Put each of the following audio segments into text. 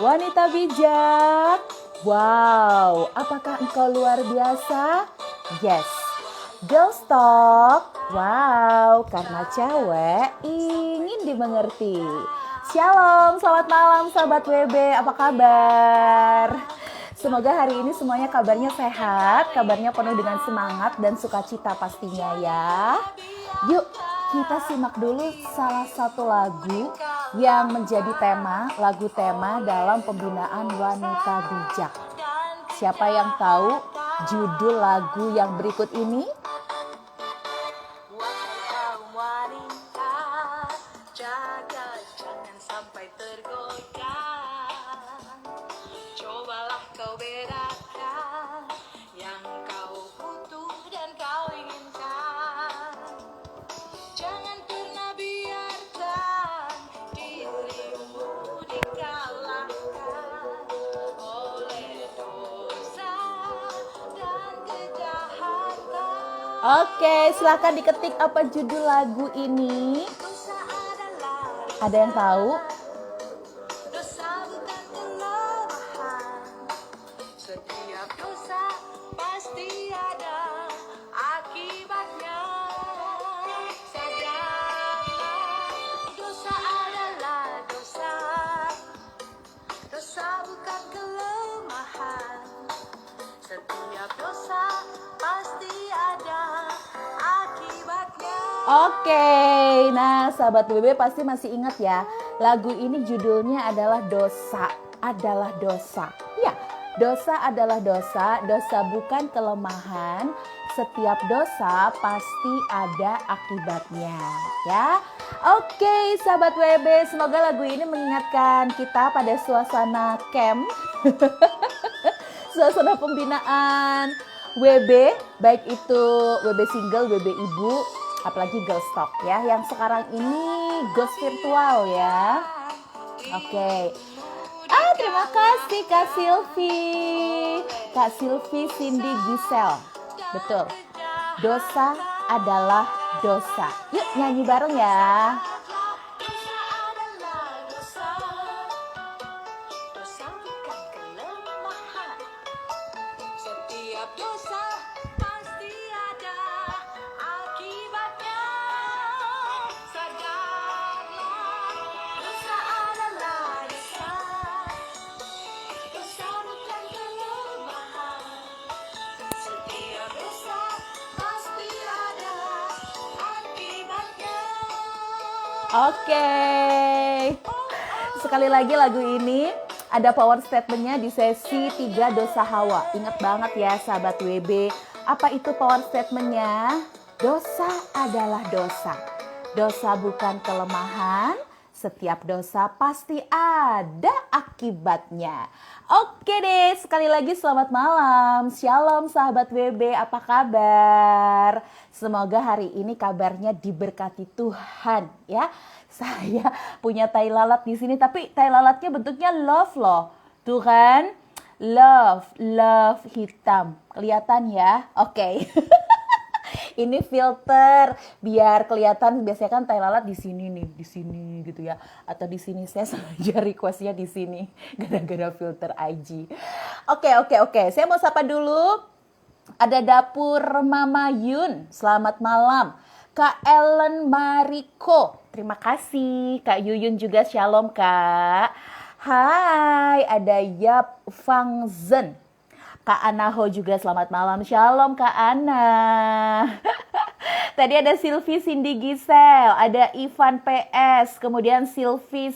Wanita bijak. Wow, apakah engkau luar biasa? Yes. Girls talk. Wow, karena cewek ingin dimengerti. Shalom, selamat malam sahabat WB, apa kabar? Semoga hari ini semuanya kabarnya sehat, kabarnya penuh dengan semangat dan sukacita pastinya ya. Yuk, kita simak dulu salah satu lagu yang menjadi lagu tema dalam pembinaan wanita bijak. Siapa yang tahu judul lagu yang berikut ini? Oke, silakan diketik apa judul lagu ini. Ada yang tahu? Setiap dosa pasti ada akibatnya. Sadarlah, dosa adalah dosa. Dosa bukan kelemahan. Setiap dosa pasti ada akibatnya. Oke, nah sahabat BB pasti masih ingat ya, lagu ini judulnya adalah Dosa Adalah Dosa. Ya, dosa adalah dosa, dosa bukan kelemahan. Setiap dosa pasti ada akibatnya, ya. Oke, sahabat WB, semoga lagu ini mengingatkan kita pada suasana camp, suasana pembinaan WB, baik itu WB single, WB ibu, apalagi Girls Talk ya, yang sekarang ini ghost virtual ya. Oke. Terima kasih Kak Silvi Cindy Giselle. Betul. Dosa adalah dosa. Yuk nyanyi bareng ya. Oke. Sekali lagi lagu ini ada power statementnya di sesi 3 dosa Hawa. Ingat banget ya sahabat WB. Apa itu power statementnya? Dosa adalah dosa. Dosa bukan kelemahan. Setiap dosa pasti ada akibatnya. Oke deh, sekali lagi selamat malam. Shalom sahabat WB, apa kabar? Semoga hari ini kabarnya diberkati Tuhan ya. Saya punya tai lalat di sini, tapi tai lalatnya bentuknya love loh. Tuh kan? Love hitam. Kelihatan ya? Oke. Ini filter biar kelihatan, biasanya kan tai lalat di sini nih, di sini gitu ya, atau di sini. Saya sengaja requestnya di sini gara-gara filter IG. Oke. Saya mau sapa dulu. Ada dapur Mama Yun. Selamat malam. Kak Ellen Mariko. Terima kasih. Kak Yuyun juga shalom Kak. Hai, ada Yap Fang Zen. Kak Anaho juga selamat malam. Shalom Kak Ana. Tadi ada Silvi Cindy Giselle, ada Ivan PS, kemudian Silvi,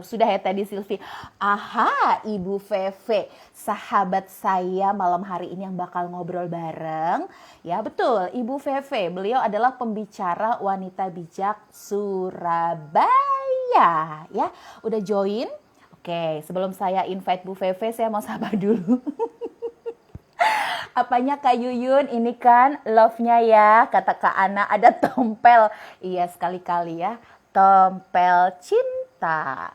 sudah ya tadi Silvi. Aha, Ibu Feve, sahabat saya malam hari ini yang bakal ngobrol bareng. Ya betul, Ibu Feve, beliau adalah pembicara wanita bijak Surabaya. Ya, udah join? Oke, sebelum saya invite Bu Feve, saya mau sabar dulu. Apanya Kak Yuyun? Ini kan love-nya ya. Kata Kak Ana ada tompel. Iya sekali-kali ya. Tompel cinta.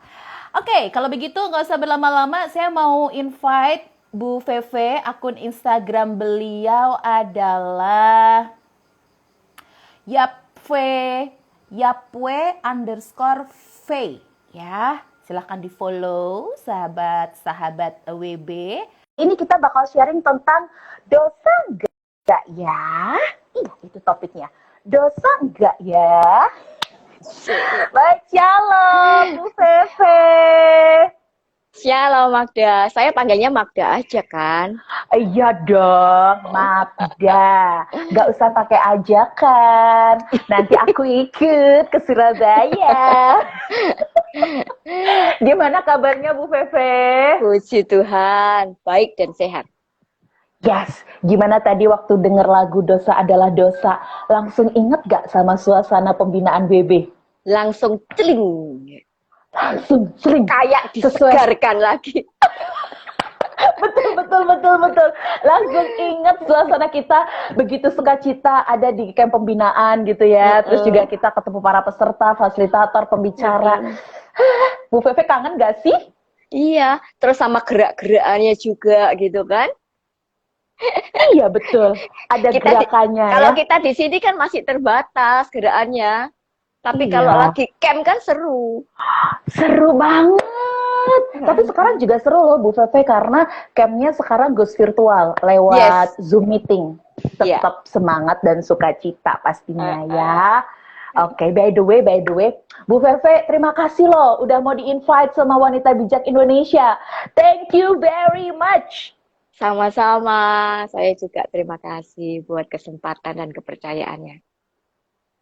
Oke, kalau begitu nggak usah berlama-lama. Saya mau invite Bu Feve. Akun Instagram beliau adalah Yapwe_V ya. Silahkan di-follow sahabat-sahabat WB. Ini kita bakal sharing tentang dosa enggak ya? Iya, itu topiknya. Dosa enggak ya? Baik, shalom Bu Feve. Shalom Magda, saya panggilnya Magda aja kan? Iya dong, Magda. Nggak usah pakai ajakan. Nanti aku ikut ke Surabaya. Gimana kabarnya Bu Feve? Puji Tuhan, baik dan sehat. Yes, gimana tadi waktu denger lagu Dosa Adalah Dosa, langsung inget gak sama suasana pembinaan WB? Langsung celing, Langsung sering kayak disegarkan lagi. Betul. Langsung inget suasana kita begitu sukacita ada di camp pembinaan gitu ya. Terus juga kita ketemu para peserta, fasilitator, pembicara. Bu Feve kangen gak sih? Iya, terus sama gerak-gerakannya juga gitu kan? Iya betul, ada gerakannya kalau ya. kita di sini kan masih terbatas gerakannya. Tapi Iya. kalau lagi camp kan seru. Seru banget. Tapi sekarang juga seru loh Bu Feve karena campnya sekarang goes virtual lewat Zoom meeting. Tetap semangat dan sukacita pastinya ya. Oke, by the way, Bu Feve, terima kasih loh udah mau di-invite sama Wanita Bijak Indonesia. Thank you very much. Sama-sama, saya juga terima kasih buat kesempatan dan kepercayaannya.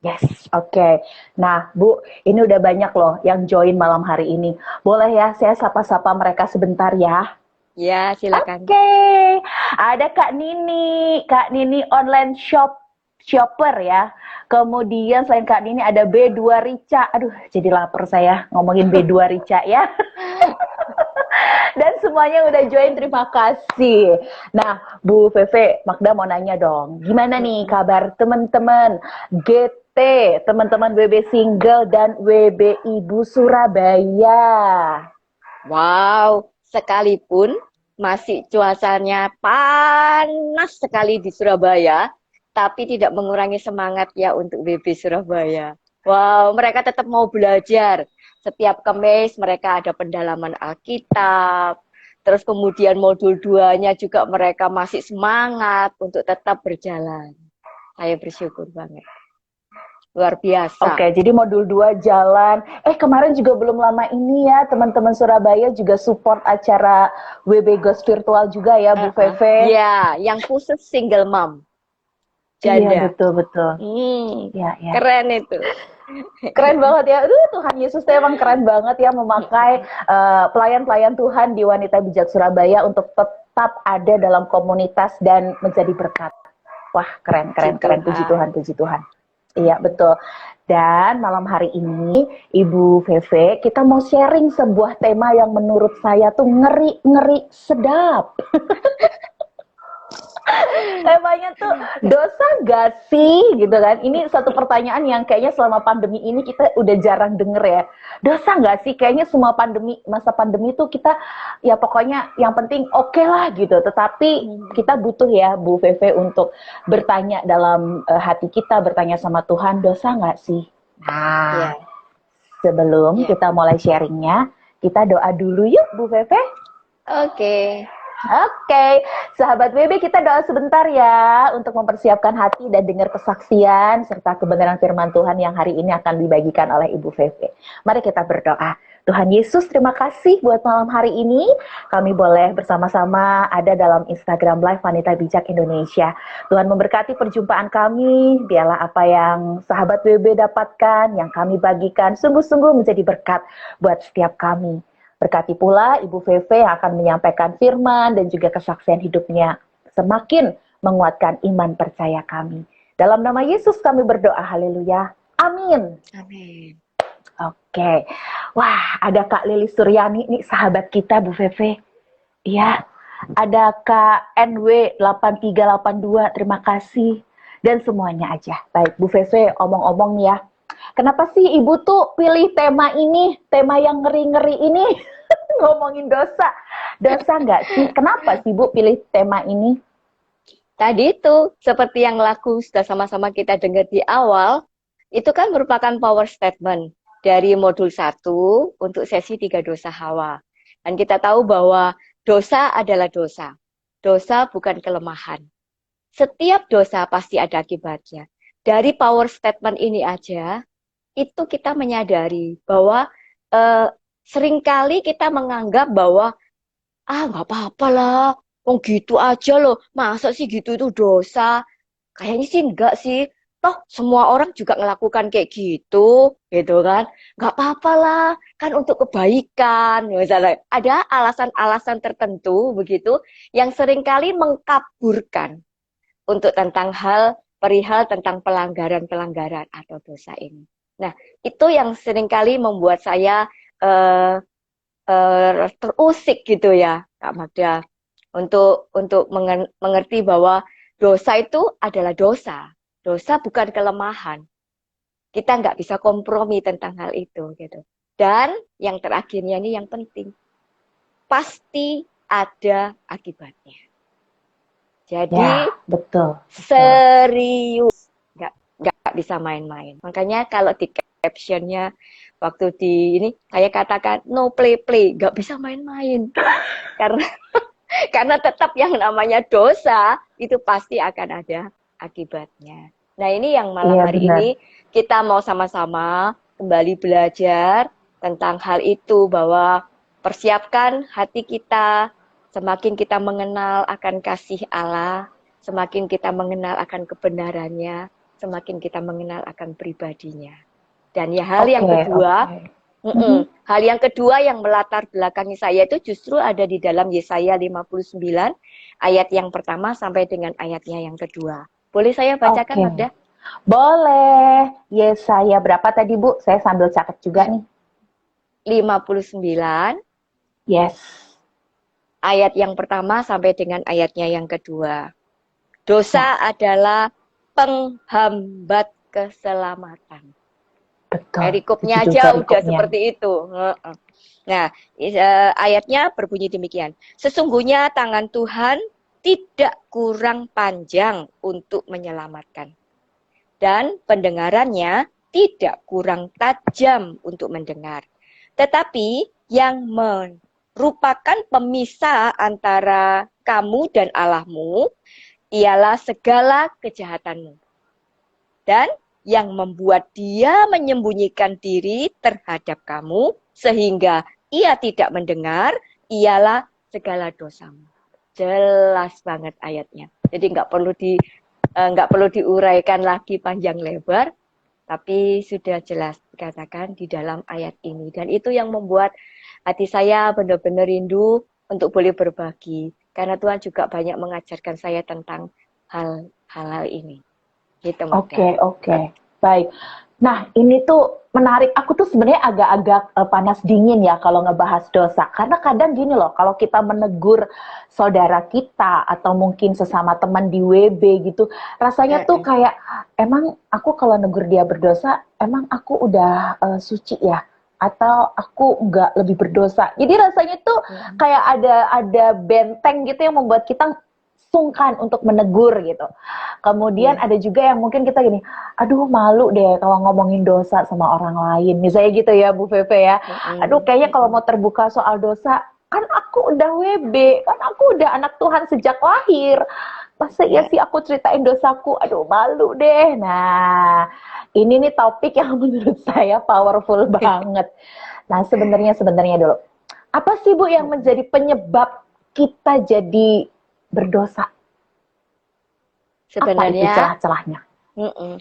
Yes, oke. Nah, Bu, ini udah banyak loh yang join malam hari ini. Boleh ya saya sapa-sapa mereka sebentar ya? Ya, silakan. Oke. Ada Kak Nini online shopper ya. Kemudian selain Kak Nini ada B2 Rica. Aduh, jadi lapar saya ngomongin B2 Rica ya. Dan semuanya udah join, terima kasih. Nah, Bu Feve, Magda mau nanya dong, gimana nih kabar teman-teman GT, teman-teman WB Single dan WB Ibu Surabaya? Wow, sekalipun masih cuacanya panas sekali di Surabaya, tapi tidak mengurangi semangat ya untuk WB Surabaya. Wow, mereka tetap mau belajar. Setiap Kamis mereka ada pendalaman Alkitab. Terus kemudian modul 2-nya juga mereka masih semangat untuk tetap berjalan. Saya bersyukur banget. Luar biasa. Oke, jadi modul 2 jalan. Kemarin juga belum lama ini ya, teman-teman Surabaya juga support acara WB Ghost Virtual juga ya, Bu Feve. Iya, yang khusus single mom. Janda. Iya, betul. Ya. Keren itu. Keren banget ya. Tuhan Yesus emang keren banget ya memakai pelayan-pelayan Tuhan di Wanita Bijak Surabaya untuk tetap ada dalam komunitas dan menjadi berkat. Wah, keren. Puji Tuhan. Iya, betul. Dan malam hari ini, Ibu Feve, kita mau sharing sebuah tema yang menurut saya tuh ngeri sedap. Temanya tuh dosa gak sih gitu kan. Ini satu pertanyaan yang kayaknya selama pandemi ini kita udah jarang denger ya. Dosa gak sih? Kayaknya semua masa pandemi tuh kita ya pokoknya yang penting oke lah gitu. Tetapi kita butuh ya Bu Feve untuk bertanya dalam hati kita, bertanya sama Tuhan, dosa gak sih? Nah, sebelum kita mulai sharingnya, kita doa dulu yuk Bu Feve. Oke, sahabat WB, kita doa sebentar ya untuk mempersiapkan hati dan dengar kesaksian serta kebenaran firman Tuhan yang hari ini akan dibagikan oleh Ibu Feve. Mari kita berdoa. Tuhan Yesus, terima kasih buat malam hari ini. Kami boleh bersama-sama ada dalam Instagram Live Wanita Bijak Indonesia. Tuhan memberkati perjumpaan kami. Biarlah apa yang sahabat WB dapatkan, yang kami bagikan, sungguh-sungguh menjadi berkat buat setiap kami. Berkati pula Ibu Feve yang akan menyampaikan firman dan juga kesaksian hidupnya. Semakin menguatkan iman percaya kami. Dalam nama Yesus kami berdoa, haleluya. Amin. Oke. Wah, ada Kak Lili Suryani, nih sahabat kita Bu Feve. Iya. Ada Kak NW 8382, terima kasih. Dan semuanya aja. Baik, Bu Feve, omong-omong nih ya. Kenapa sih Ibu tuh pilih tema ini, tema yang ngeri-ngeri ini? Ngomongin dosa. Dosa nggak sih? Kenapa sih Bu pilih tema ini? Tadi itu, seperti yang lagu sudah sama-sama kita dengar di awal, itu kan merupakan power statement. dari modul 1 untuk sesi 3 dosa Hawa. Dan kita tahu bahwa dosa adalah dosa. Dosa bukan kelemahan. Setiap dosa pasti ada akibatnya. Dari power statement ini aja, itu kita menyadari bahwa eh, seringkali kita menganggap bahwa nggak apa-apa lah, oh gitu aja loh, masa sih gitu itu dosa? Kayaknya sih enggak sih, toh semua orang juga melakukan kayak gitu kan? Nggak apa-apa lah, kan untuk kebaikan, misalnya ada alasan-alasan tertentu begitu yang seringkali mengkaburkan untuk tentang perihal tentang pelanggaran-pelanggaran atau dosa ini. Nah, itu yang seringkali membuat saya eh, terusik gitu ya, Kak Magda, untuk mengerti bahwa dosa itu adalah dosa. Dosa bukan kelemahan. Kita nggak bisa kompromi tentang hal itu gitu. Dan yang terakhirnya ini yang penting, pasti ada akibatnya. Jadi Ya, betul. serius, nggak bisa main-main. Makanya kalau di captionnya waktu di ini saya katakan no play, nggak bisa main-main karena karena tetap yang namanya dosa itu pasti akan ada akibatnya. Nah ini yang malam Iya, hari benar. ini kita mau sama-sama kembali belajar tentang hal itu, bahwa persiapkan hati kita, semakin kita mengenal akan kasih Allah, semakin kita mengenal akan kebenarannya, semakin kita mengenal akan pribadinya. Dan ya hal yang Oke, kedua, oke. Mhm. hal yang kedua yang melatar belakangi saya itu justru ada di dalam Yesaya 59 ayat yang pertama sampai dengan ayatnya yang kedua. Boleh saya bacakan, Oke. Magda? Boleh. Yesaya berapa tadi, Bu? Saya sambil catat juga nih. 59 Yes. ayat yang pertama sampai dengan ayatnya yang kedua. Ya, Dosa adalah penghambat keselamatan. betul. Itu Perikopnya juga aja udah rikopnya. seperti itu. Nah, ayatnya berbunyi demikian. Sesungguhnya tangan Tuhan tidak kurang panjang untuk menyelamatkan. Dan pendengarannya tidak kurang tajam untuk mendengar. Tetapi yang merupakan pemisah antara kamu dan Allahmu ialah segala kejahatanmu. Dan yang membuat dia menyembunyikan diri terhadap kamu sehingga ia tidak mendengar ialah segala dosamu. Jelas banget ayatnya. Jadi nggak perlu diuraikan lagi panjang lebar, tapi sudah jelas dikatakan di dalam ayat ini. Dan itu yang membuat hati saya benar-benar rindu untuk boleh berbagi. Karena Tuhan juga banyak mengajarkan saya tentang hal-hal ini. Gitu, Magda. Oke, oke. Baik. Nah, ini tuh menarik. Aku tuh sebenarnya agak-agak panas dingin ya kalau ngebahas dosa. Karena kadang gini loh, kalau kita menegur saudara kita atau mungkin sesama teman di WB gitu, rasanya tuh kayak emang aku kalau negur dia berdosa, emang aku udah suci ya? Atau aku nggak lebih berdosa? Jadi rasanya tuh kayak ada benteng gitu yang membuat kita sungkan untuk menegur gitu. Kemudian Iya. ada juga yang mungkin kita gini, aduh malu deh kalau ngomongin dosa sama orang lain. Misalnya gitu ya Bu Feve ya. Aduh kayaknya kalau mau terbuka soal dosa, kan aku udah WB, kan aku udah anak Tuhan sejak lahir. Masa iya Ya. sih aku ceritain dosaku? Aduh malu deh. Nah, ini nih topik yang menurut saya powerful banget. Nah, sebenarnya dulu. Apa sih Bu yang menjadi penyebab kita jadi berdosa? Apa itu Sebenarnya, celah-celahnya? mm-mm.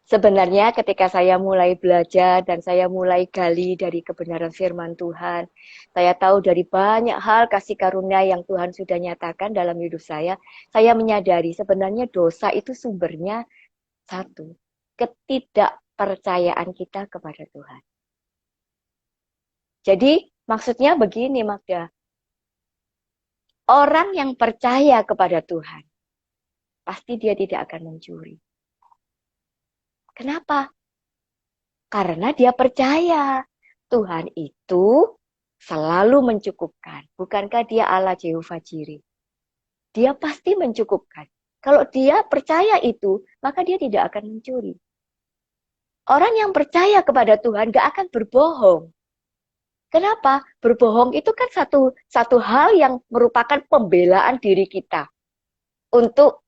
Sebenarnya ketika saya mulai belajar dan saya mulai gali dari kebenaran firman Tuhan, saya tahu dari banyak hal kasih karunia yang Tuhan sudah nyatakan dalam hidup saya menyadari sebenarnya dosa itu sumbernya satu, ketidakpercayaan kita kepada Tuhan. Jadi maksudnya begini, Magda, orang yang percaya kepada Tuhan, pasti dia tidak akan mencuri. Kenapa? Karena dia percaya Tuhan itu selalu mencukupkan. Bukankah dia Allah Jehovah Jireh? Dia pasti mencukupkan. Kalau dia percaya itu, maka dia tidak akan mencuri. Orang yang percaya kepada Tuhan gak akan berbohong. Kenapa? Berbohong itu kan satu hal yang merupakan pembelaan diri kita untuk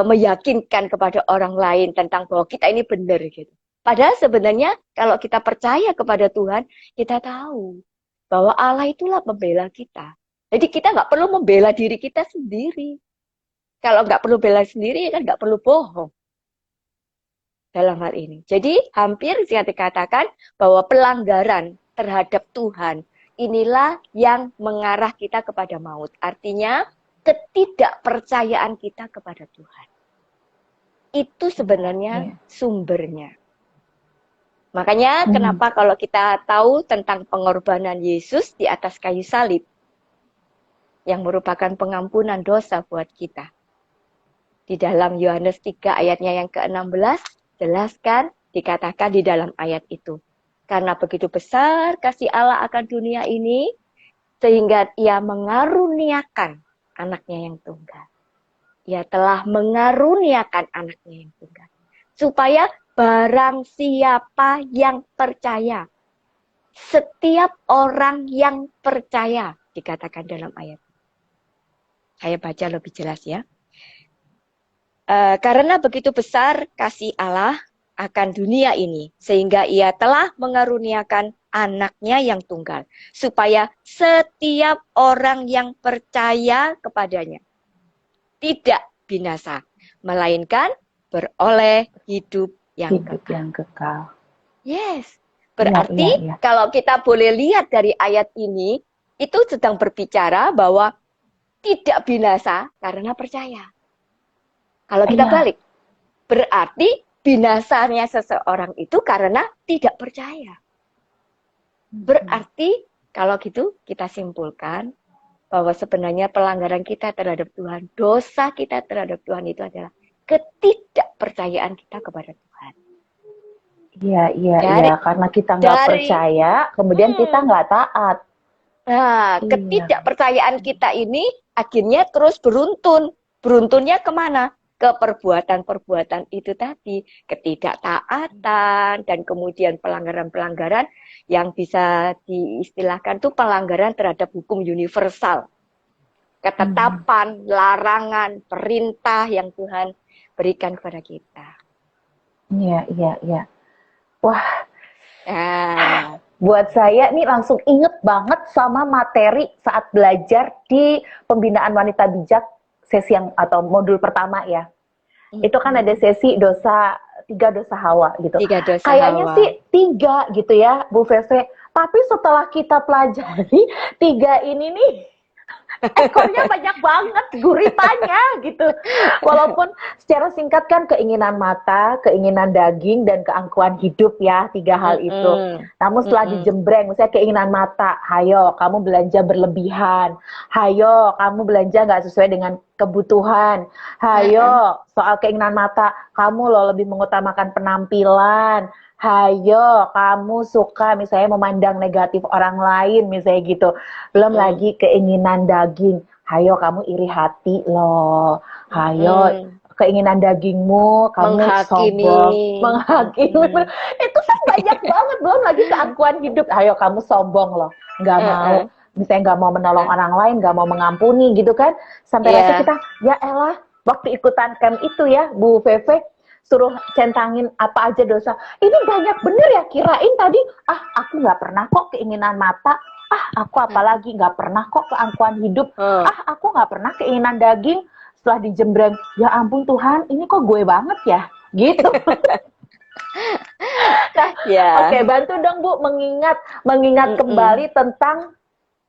meyakinkan kepada orang lain tentang bahwa kita ini benar gitu. Padahal sebenarnya kalau kita percaya kepada Tuhan, kita tahu bahwa Allah itulah pembela kita. Jadi kita nggak perlu membela diri kita sendiri. Kalau nggak perlu bela sendiri, kan nggak perlu bohong dalam hal ini. Jadi hampir bisa dikatakan bahwa pelanggaran terhadap Tuhan inilah yang mengarah kita kepada maut. Artinya ketidakpercayaan kita kepada Tuhan. Itu sebenarnya sumbernya. Makanya kenapa kalau kita tahu tentang pengorbanan Yesus di atas kayu salib yang merupakan pengampunan dosa buat kita. Di dalam Yohanes 3 ayatnya yang ke-16 jelaskan dikatakan di dalam ayat itu. Karena begitu besar kasih Allah akan dunia ini sehingga ia mengaruniakan anaknya yang tunggal. Ia telah mengaruniakan anaknya yang tunggal. Supaya barang siapa yang percaya, setiap orang yang percaya, dikatakan dalam ayat. Saya baca lebih jelas ya. Karena begitu besar kasih Allah akan dunia ini, sehingga ia telah mengaruniakan anaknya yang tunggal, supaya setiap orang yang percaya kepadanya tidak binasa, melainkan beroleh hidup yang kekal. Yes, berarti kalau kita boleh lihat dari ayat ini, itu sedang berbicara bahwa tidak binasa karena percaya. Kalau kita balik, berarti binasanya seseorang itu karena tidak percaya. Berarti kalau gitu kita simpulkan bahwa sebenarnya pelanggaran kita terhadap Tuhan, dosa kita terhadap Tuhan itu adalah ketidakpercayaan kita kepada Tuhan. Iya, karena kita nggak percaya, kemudian kita nggak taat. Nah, ketidakpercayaan kita ini akhirnya terus beruntun. Beruntunnya kemana? Ke perbuatan-perbuatan itu tadi. Ketidaktaatan dan kemudian pelanggaran-pelanggaran yang bisa diistilahkan itu pelanggaran terhadap hukum universal. Ketetapan, larangan, perintah yang Tuhan berikan kepada kita. Iya. Wah, buat saya nih langsung inget banget sama materi saat belajar di pembinaan wanita bijak sesi yang atau modul pertama ya. Itu kan ada sesi tiga dosa Hawa gitu. Kayaknya sih 3 gitu ya, Bu Feve. Tapi setelah kita pelajari 3 ini nih, ekornya banyak banget guritanya gitu. Walaupun secara singkat kan keinginan mata, keinginan daging, dan keangkuhan hidup ya, 3 hal itu. Namun setelah dijembreng, misalnya keinginan mata, hayo kamu belanja berlebihan, hayo kamu belanja nggak sesuai dengan kebutuhan, hayo soal keinginan mata, kamu loh lebih mengutamakan penampilan, hayo kamu suka misalnya memandang negatif orang lain misalnya gitu. Belum lagi keinginan daging, hayo kamu iri hati loh, hayo keinginan dagingmu kamu sombong, menghakimi. Itu kan banyak banget. Belum lagi keangkuhan hidup, hayo kamu sombong loh, nggak mau misalnya nggak mau menolong orang lain, nggak mau mengampuni gitu kan. Sampai rasa kita, ya elah, waktu ikutan camp itu ya Bu Feve, suruh centangin apa aja dosa. Ini banyak bener ya, kirain tadi, aku nggak pernah kok keinginan mata, aku apalagi nggak pernah kok keangkuhan hidup, aku nggak pernah keinginan daging. Setelah dijembreng, ya ampun Tuhan, ini kok gue banget ya, gitu. Oke, bantu dong Bu mengingat kembali tentang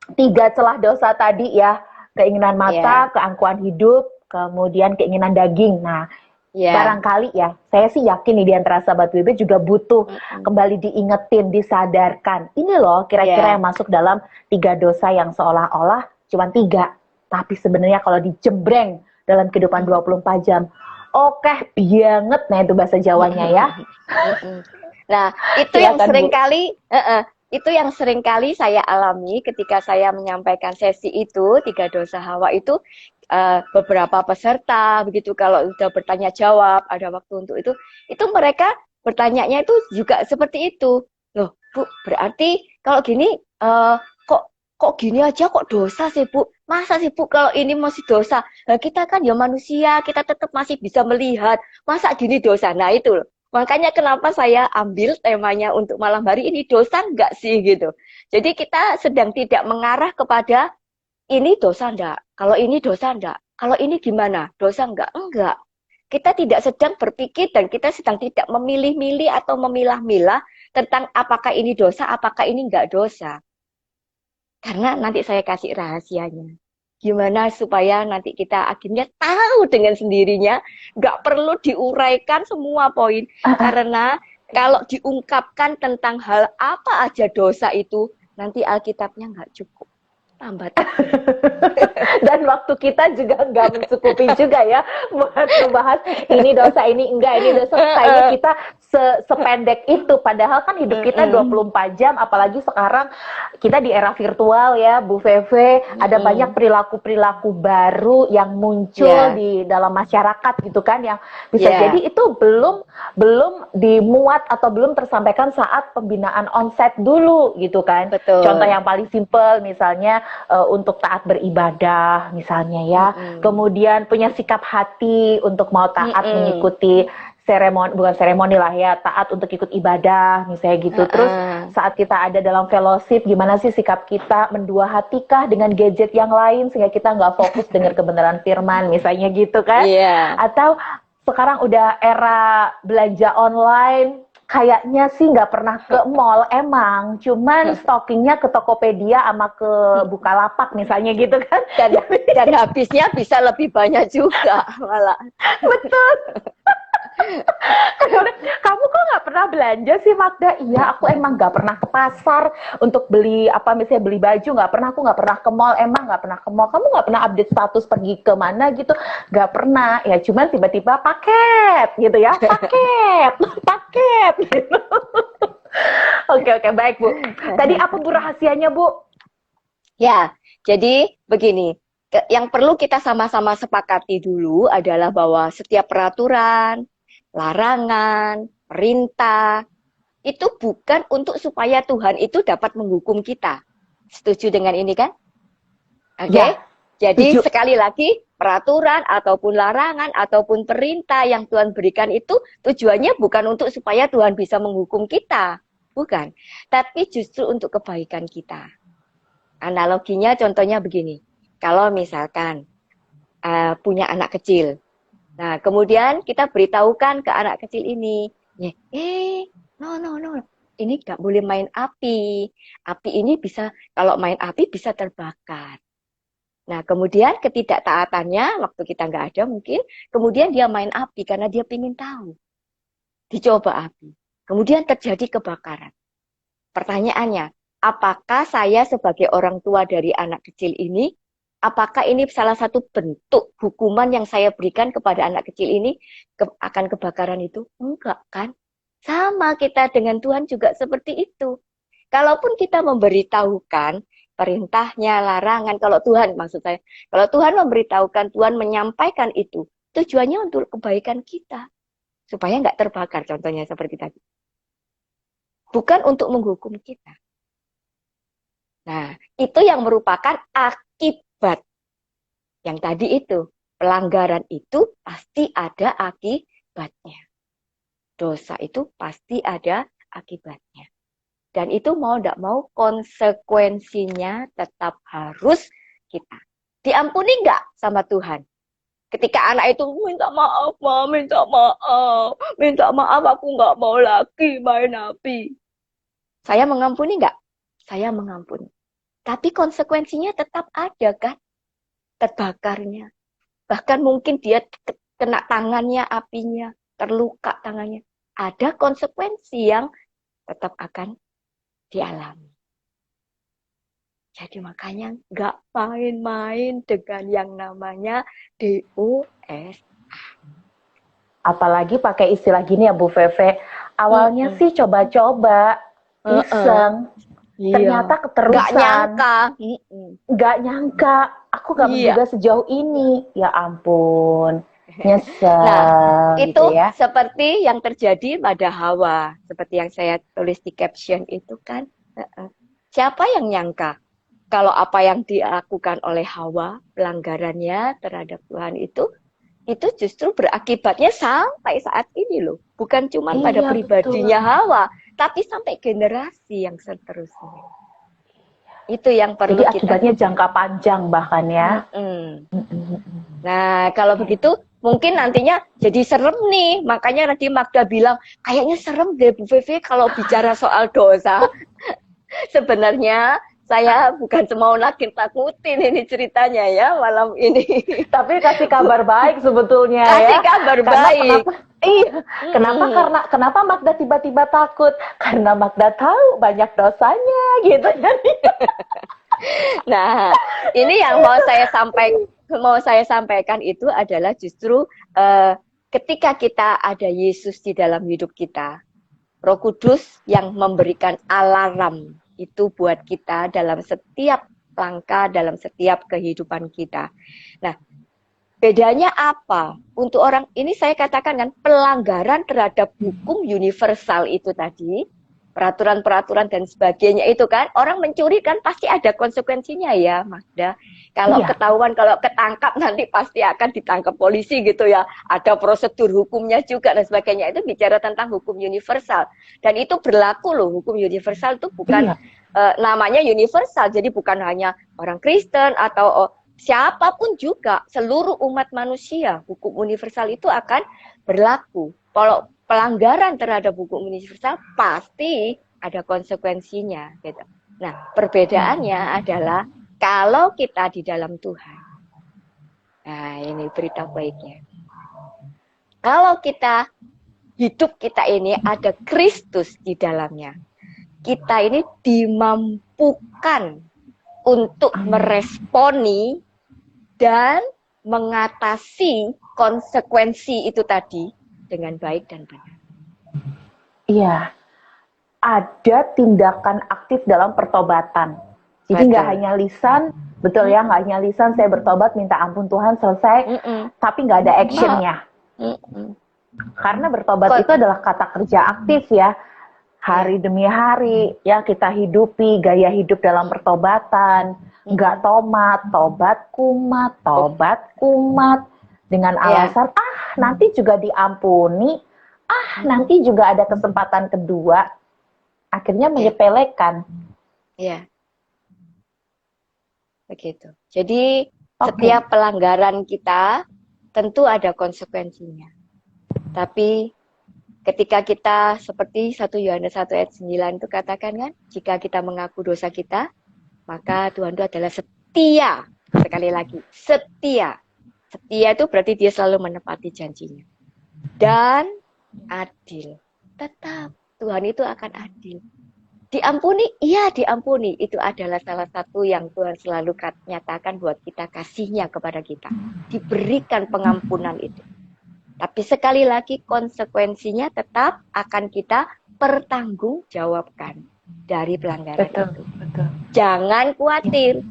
3 celah dosa tadi ya, keinginan mata, keangkuhan hidup, kemudian keinginan daging. Nah, barangkali ya, saya sih yakin nih di antara sahabat WB juga butuh kembali diingetin, disadarkan. Ini loh kira-kira yang masuk dalam 3 dosa yang seolah-olah cuma 3. Tapi sebenarnya kalau dijembreng dalam kehidupan 24 jam, oke banget, nah itu bahasa Jawanya ya. Nah, itu yang seringkali Itu yang sering kali saya alami ketika saya menyampaikan sesi itu, tiga dosa Hawa itu, beberapa peserta, begitu kalau udah bertanya jawab, ada waktu untuk itu mereka bertanyanya itu juga seperti itu. Loh, Bu, berarti kalau gini, kok kok gini aja kok dosa sih, Bu? Masa sih, Bu, kalau ini masih dosa? Nah, kita kan ya manusia, kita tetap masih bisa melihat. Masa gini dosa? Nah, itu loh. Makanya kenapa saya ambil temanya untuk malam hari ini, dosa enggak sih gitu. Jadi kita sedang tidak mengarah kepada ini dosa enggak, kalau ini dosa enggak, kalau ini gimana, dosa enggak, enggak. Kita tidak sedang berpikir dan kita sedang tidak memilih-milih atau memilah-milah tentang apakah ini dosa, apakah ini enggak dosa. Karena nanti saya kasih rahasianya. Gimana supaya nanti kita akhirnya tahu dengan sendirinya, nggak perlu diuraikan semua poin. Karena kalau diungkapkan tentang hal apa aja dosa itu, nanti Alkitabnya nggak cukup. Tambah. Dan waktu kita juga nggak mencukupi juga ya buat membahas ini dosa, ini enggak, ini dosa. Kayaknya kita sependek itu, padahal kan hidup kita 24 jam, apalagi sekarang kita di era virtual ya Bu Feve, ada banyak perilaku-perilaku baru yang muncul di dalam masyarakat gitu kan, yang bisa jadi itu belum dimuat atau belum tersampaikan saat pembinaan onsite dulu gitu kan. Betul. Contoh yang paling simpel misalnya untuk taat beribadah misalnya ya, kemudian punya sikap hati untuk mau taat mengikuti seremoni, bukan seremoni lah ya, taat untuk ikut ibadah misalnya gitu. Terus saat kita ada dalam fellowship, gimana sih sikap kita, mendua hatikah dengan gadget yang lain sehingga kita nggak fokus dengar kebenaran firman misalnya gitu kan. Atau sekarang udah era belanja online, kayaknya sih nggak pernah ke mall emang, cuman stockingnya ke Tokopedia sama ke Bukalapak misalnya gitu kan. Dan habisnya bisa lebih banyak juga malah. Betul. Kamu kok nggak pernah belanja sih Magda? Iya, aku emang nggak pernah ke pasar untuk beli apa, misalnya beli baju, nggak pernah. Aku nggak pernah ke mall, emang nggak pernah ke mall. Kamu nggak pernah update status pergi ke mana gitu? Nggak pernah. Ya cuman tiba-tiba paket gitu ya, paket gitu. Oke, baik Bu. Tadi apa Bu rahasianya Bu? Ya, jadi begini. Yang perlu kita sama-sama sepakati dulu adalah bahwa setiap peraturan, larangan, perintah, itu bukan untuk supaya Tuhan itu dapat menghukum kita. Setuju dengan ini kan? Oke? Ya, jadi setuju. sekali lagi, peraturan ataupun larangan ataupun perintah yang Tuhan berikan itu tujuannya bukan untuk supaya Tuhan bisa menghukum kita. Bukan. Tapi justru untuk kebaikan kita. Analoginya contohnya begini. Kalau misalkan punya anak kecil, nah kemudian kita beritahukan ke anak kecil ini, no, ini nggak boleh main api. Api ini bisa, kalau main api bisa terbakar. Nah kemudian ketidaktaatannya, waktu kita nggak ada mungkin, kemudian dia main api karena dia ingin tahu. Dicoba api. Kemudian terjadi kebakaran. Pertanyaannya, apakah saya sebagai orang tua dari anak kecil ini, apakah ini salah satu bentuk hukuman yang saya berikan kepada anak kecil ini akan kebakaran itu? Enggak kan? Sama kita dengan Tuhan juga seperti itu. Kalaupun kita memberitahukan perintahnya, larangan, kalau Tuhan maksud saya, kalau Tuhan memberitahukan, Tuhan menyampaikan itu, tujuannya untuk kebaikan kita. Supaya nggak terbakar, contohnya seperti tadi. Bukan untuk menghukum kita. Nah, itu yang merupakan akibat. Yang tadi itu, pelanggaran itu pasti ada akibatnya. Dosa itu pasti ada akibatnya. Dan itu mau tidak mau konsekuensinya tetap harus kita. Diampuni nggak sama Tuhan? Ketika anak itu minta maaf, Ma, minta maaf, aku nggak mau lagi main api. Saya mengampuni nggak? Saya mengampuni. Tapi konsekuensinya tetap ada kan? Terbakarnya. Bahkan mungkin dia kena tangannya apinya, terluka tangannya. Ada konsekuensi yang tetap akan dialami. Jadi makanya nggak main-main dengan yang namanya DOS. Apalagi pakai istilah gini ya Bu Feve, awalnya sih coba-coba, iseng, Iya. Ternyata Nggak keterusan. nyangka. Nggak nyangka, aku nggak Iya. menduga sejauh ini. Ya ampun, Nah, nyesel itu gitu ya. seperti yang terjadi pada Hawa. Seperti yang saya tulis di caption itu kan. Siapa yang nyangka kalau apa yang dilakukan oleh Hawa, pelanggarannya terhadap Tuhan itu justru berakibatnya sampai saat ini loh. Bukan cuma pada Iya betul. pribadinya Hawa, tapi sampai generasi yang seterusnya. Itu yang Jadi perlu kita akibatnya pikirkan. jangka panjang bahkan ya. Mm-mm. Mm-mm. Nah, kalau begitu mungkin nantinya jadi serem nih. Makanya tadi Magda bilang, kayaknya serem deh Bu Vivi kalau bicara soal dosa. Sebenarnya saya bukan mau nakut-nakutin ini ceritanya ya malam ini. Tapi kasih kabar baik sebetulnya ya. Kasih kabar Karena baik. kenapa? Iya. Kenapa Magda tiba-tiba takut? Karena Magda tahu banyak dosanya gitu. Nah, ini yang mau saya sampaikan itu adalah justru ketika kita ada Yesus di dalam hidup kita, Roh Kudus yang memberikan alarm itu buat kita dalam setiap langkah, dalam setiap kehidupan kita. Nah, bedanya apa? Untuk orang ini saya katakan kan pelanggaran terhadap hukum universal itu tadi, peraturan-peraturan dan sebagainya itu kan, orang mencuri kan pasti ada konsekuensinya ya, Magda. Kalau Iya. ketahuan, kalau ketangkap nanti pasti akan ditangkap polisi gitu ya. Ada prosedur hukumnya juga dan sebagainya. Itu bicara tentang hukum universal. Dan itu berlaku loh, hukum universal itu bukan Iya. namanya universal. Jadi bukan hanya orang Kristen atau siapapun juga, seluruh umat manusia, hukum universal itu akan berlaku. Kalau pelanggaran terhadap hukum universal pasti ada konsekuensinya gitu. Nah, perbedaannya adalah kalau kita di dalam Tuhan. Nah, ini berita baiknya. Kalau hidup kita ini ada Kristus di dalamnya. Kita ini dimampukan untuk meresponi dan mengatasi konsekuensi itu tadi dengan baik dan benar. Iya, ada tindakan aktif dalam pertobatan. Jadi nggak hanya lisan, betul ya, nggak hanya lisan saya bertobat, minta ampun Tuhan, selesai, tapi nggak ada actionnya. Karena bertobat itu adalah kata kerja aktif ya, hari demi hari, ya kita hidupi gaya hidup dalam pertobatan, nggak tobat kumat, dengan alasan, nanti juga diampuni, nanti juga ada kesempatan kedua, akhirnya menyepelekan. Iya. Begitu. Jadi setiap pelanggaran kita tentu ada konsekuensinya. Tapi ketika kita seperti 1 Yohanes 1 ayat 9 itu katakan kan, jika kita mengaku dosa kita, maka Tuhan itu adalah setia. Sekali lagi, setia. Setia itu berarti dia selalu menepati janjinya. Dan adil. Tetap Tuhan itu akan adil. Diampuni, iya diampuni. Itu adalah salah satu yang Tuhan selalu nyatakan buat kita, kasihnya kepada kita. Diberikan pengampunan itu. Tapi sekali lagi konsekuensinya tetap akan kita pertanggungjawabkan dari pelanggaran itu. Betul. Jangan khawatir.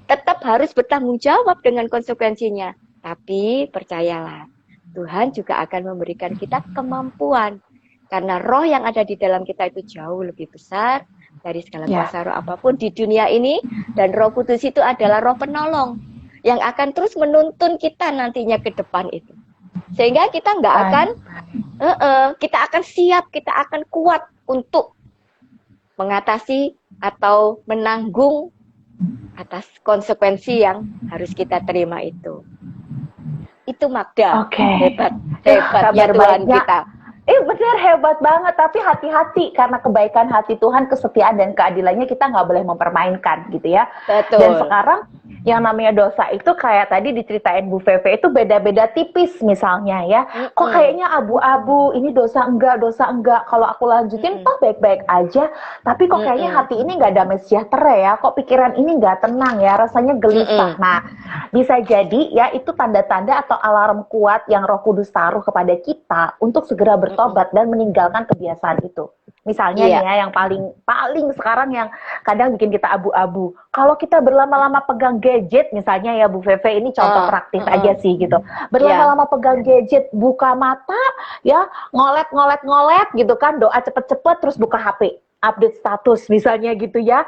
Tetap harus bertanggung jawab dengan konsekuensinya. Tapi percayalah, Tuhan juga akan memberikan kita kemampuan. Karena roh yang ada di dalam kita itu jauh lebih besar dari segala kuasa roh apapun di dunia ini. Dan Roh Kudus itu adalah roh penolong yang akan terus menuntun kita nantinya ke depan itu. Sehingga kita nggak akan, kita akan siap, kita akan kuat untuk mengatasi atau menanggung atas konsekuensi yang harus kita terima itu. Itu Magda, hebatnya Tuhan kita. Benar, hebat banget, tapi hati-hati karena kebaikan hati Tuhan, kesetiaan dan keadilannya kita nggak boleh mempermainkan gitu ya. Betul. Dan sekarang yang namanya dosa itu kayak tadi diceritain Bu Feve itu beda-beda tipis misalnya ya. Kok kayaknya abu-abu, ini dosa enggak. Kalau aku lanjutin toh baik-baik aja, tapi kok kayaknya hati ini nggak damai sejahtera ya. Kok pikiran ini nggak tenang ya, rasanya gelisah. Nah, bisa jadi ya itu tanda-tanda atau alarm kuat yang Roh Kudus taruh kepada kita untuk segera bertobat dan meninggalkan kebiasaan itu. Misalnya nih Iya. ya, yang paling sekarang yang kadang bikin kita abu-abu. Kalau kita berlama-lama pegang gadget, misalnya ya Bu Feve, ini contoh praktis aja sih gitu. Iya. Berlama-lama pegang gadget, buka mata, ya ngolet gitu kan, doa cepet-cepet, terus buka HP, update status misalnya gitu ya.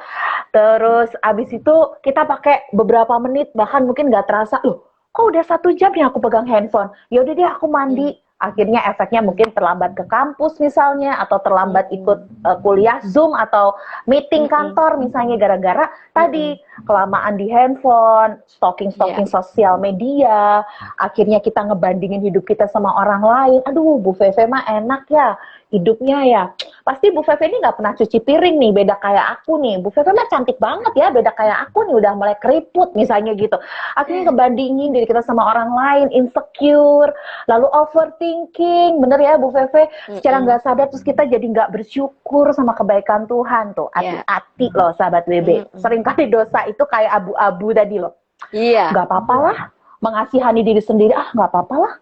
Terus abis itu kita pakai beberapa menit, bahkan mungkin nggak terasa, loh kok udah 1 jam ya aku pegang handphone. Ya udah deh aku Mm, mandi. Akhirnya efeknya mungkin terlambat ke kampus misalnya, atau terlambat ikut mm, kuliah Zoom atau meeting mm, kantor misalnya, gara-gara mm. tadi kelamaan di handphone, Iya. stalking sosial media. Akhirnya kita ngebandingin hidup kita sama orang lain. Aduh, Bu Feve mah enak ya hidupnya ya. Pasti Bu Feve ini nggak pernah cuci piring nih, beda kayak aku nih. Bu Feve mah cantik banget ya, beda kayak aku nih, udah mulai keriput misalnya gitu. Akhirnya ngebandingin diri kita sama orang lain, insecure, lalu overthinking. Bener ya Bu Feve, secara Mm-mm. nggak sadar terus kita jadi nggak bersyukur sama kebaikan Tuhan tuh. Iya. Hati-hati loh sahabat WB, Mm-mm. seringkali dosa itu kayak abu-abu tadi loh. Iya. Nggak apa-apa lah mengasihani diri sendiri, nggak apa-apa lah,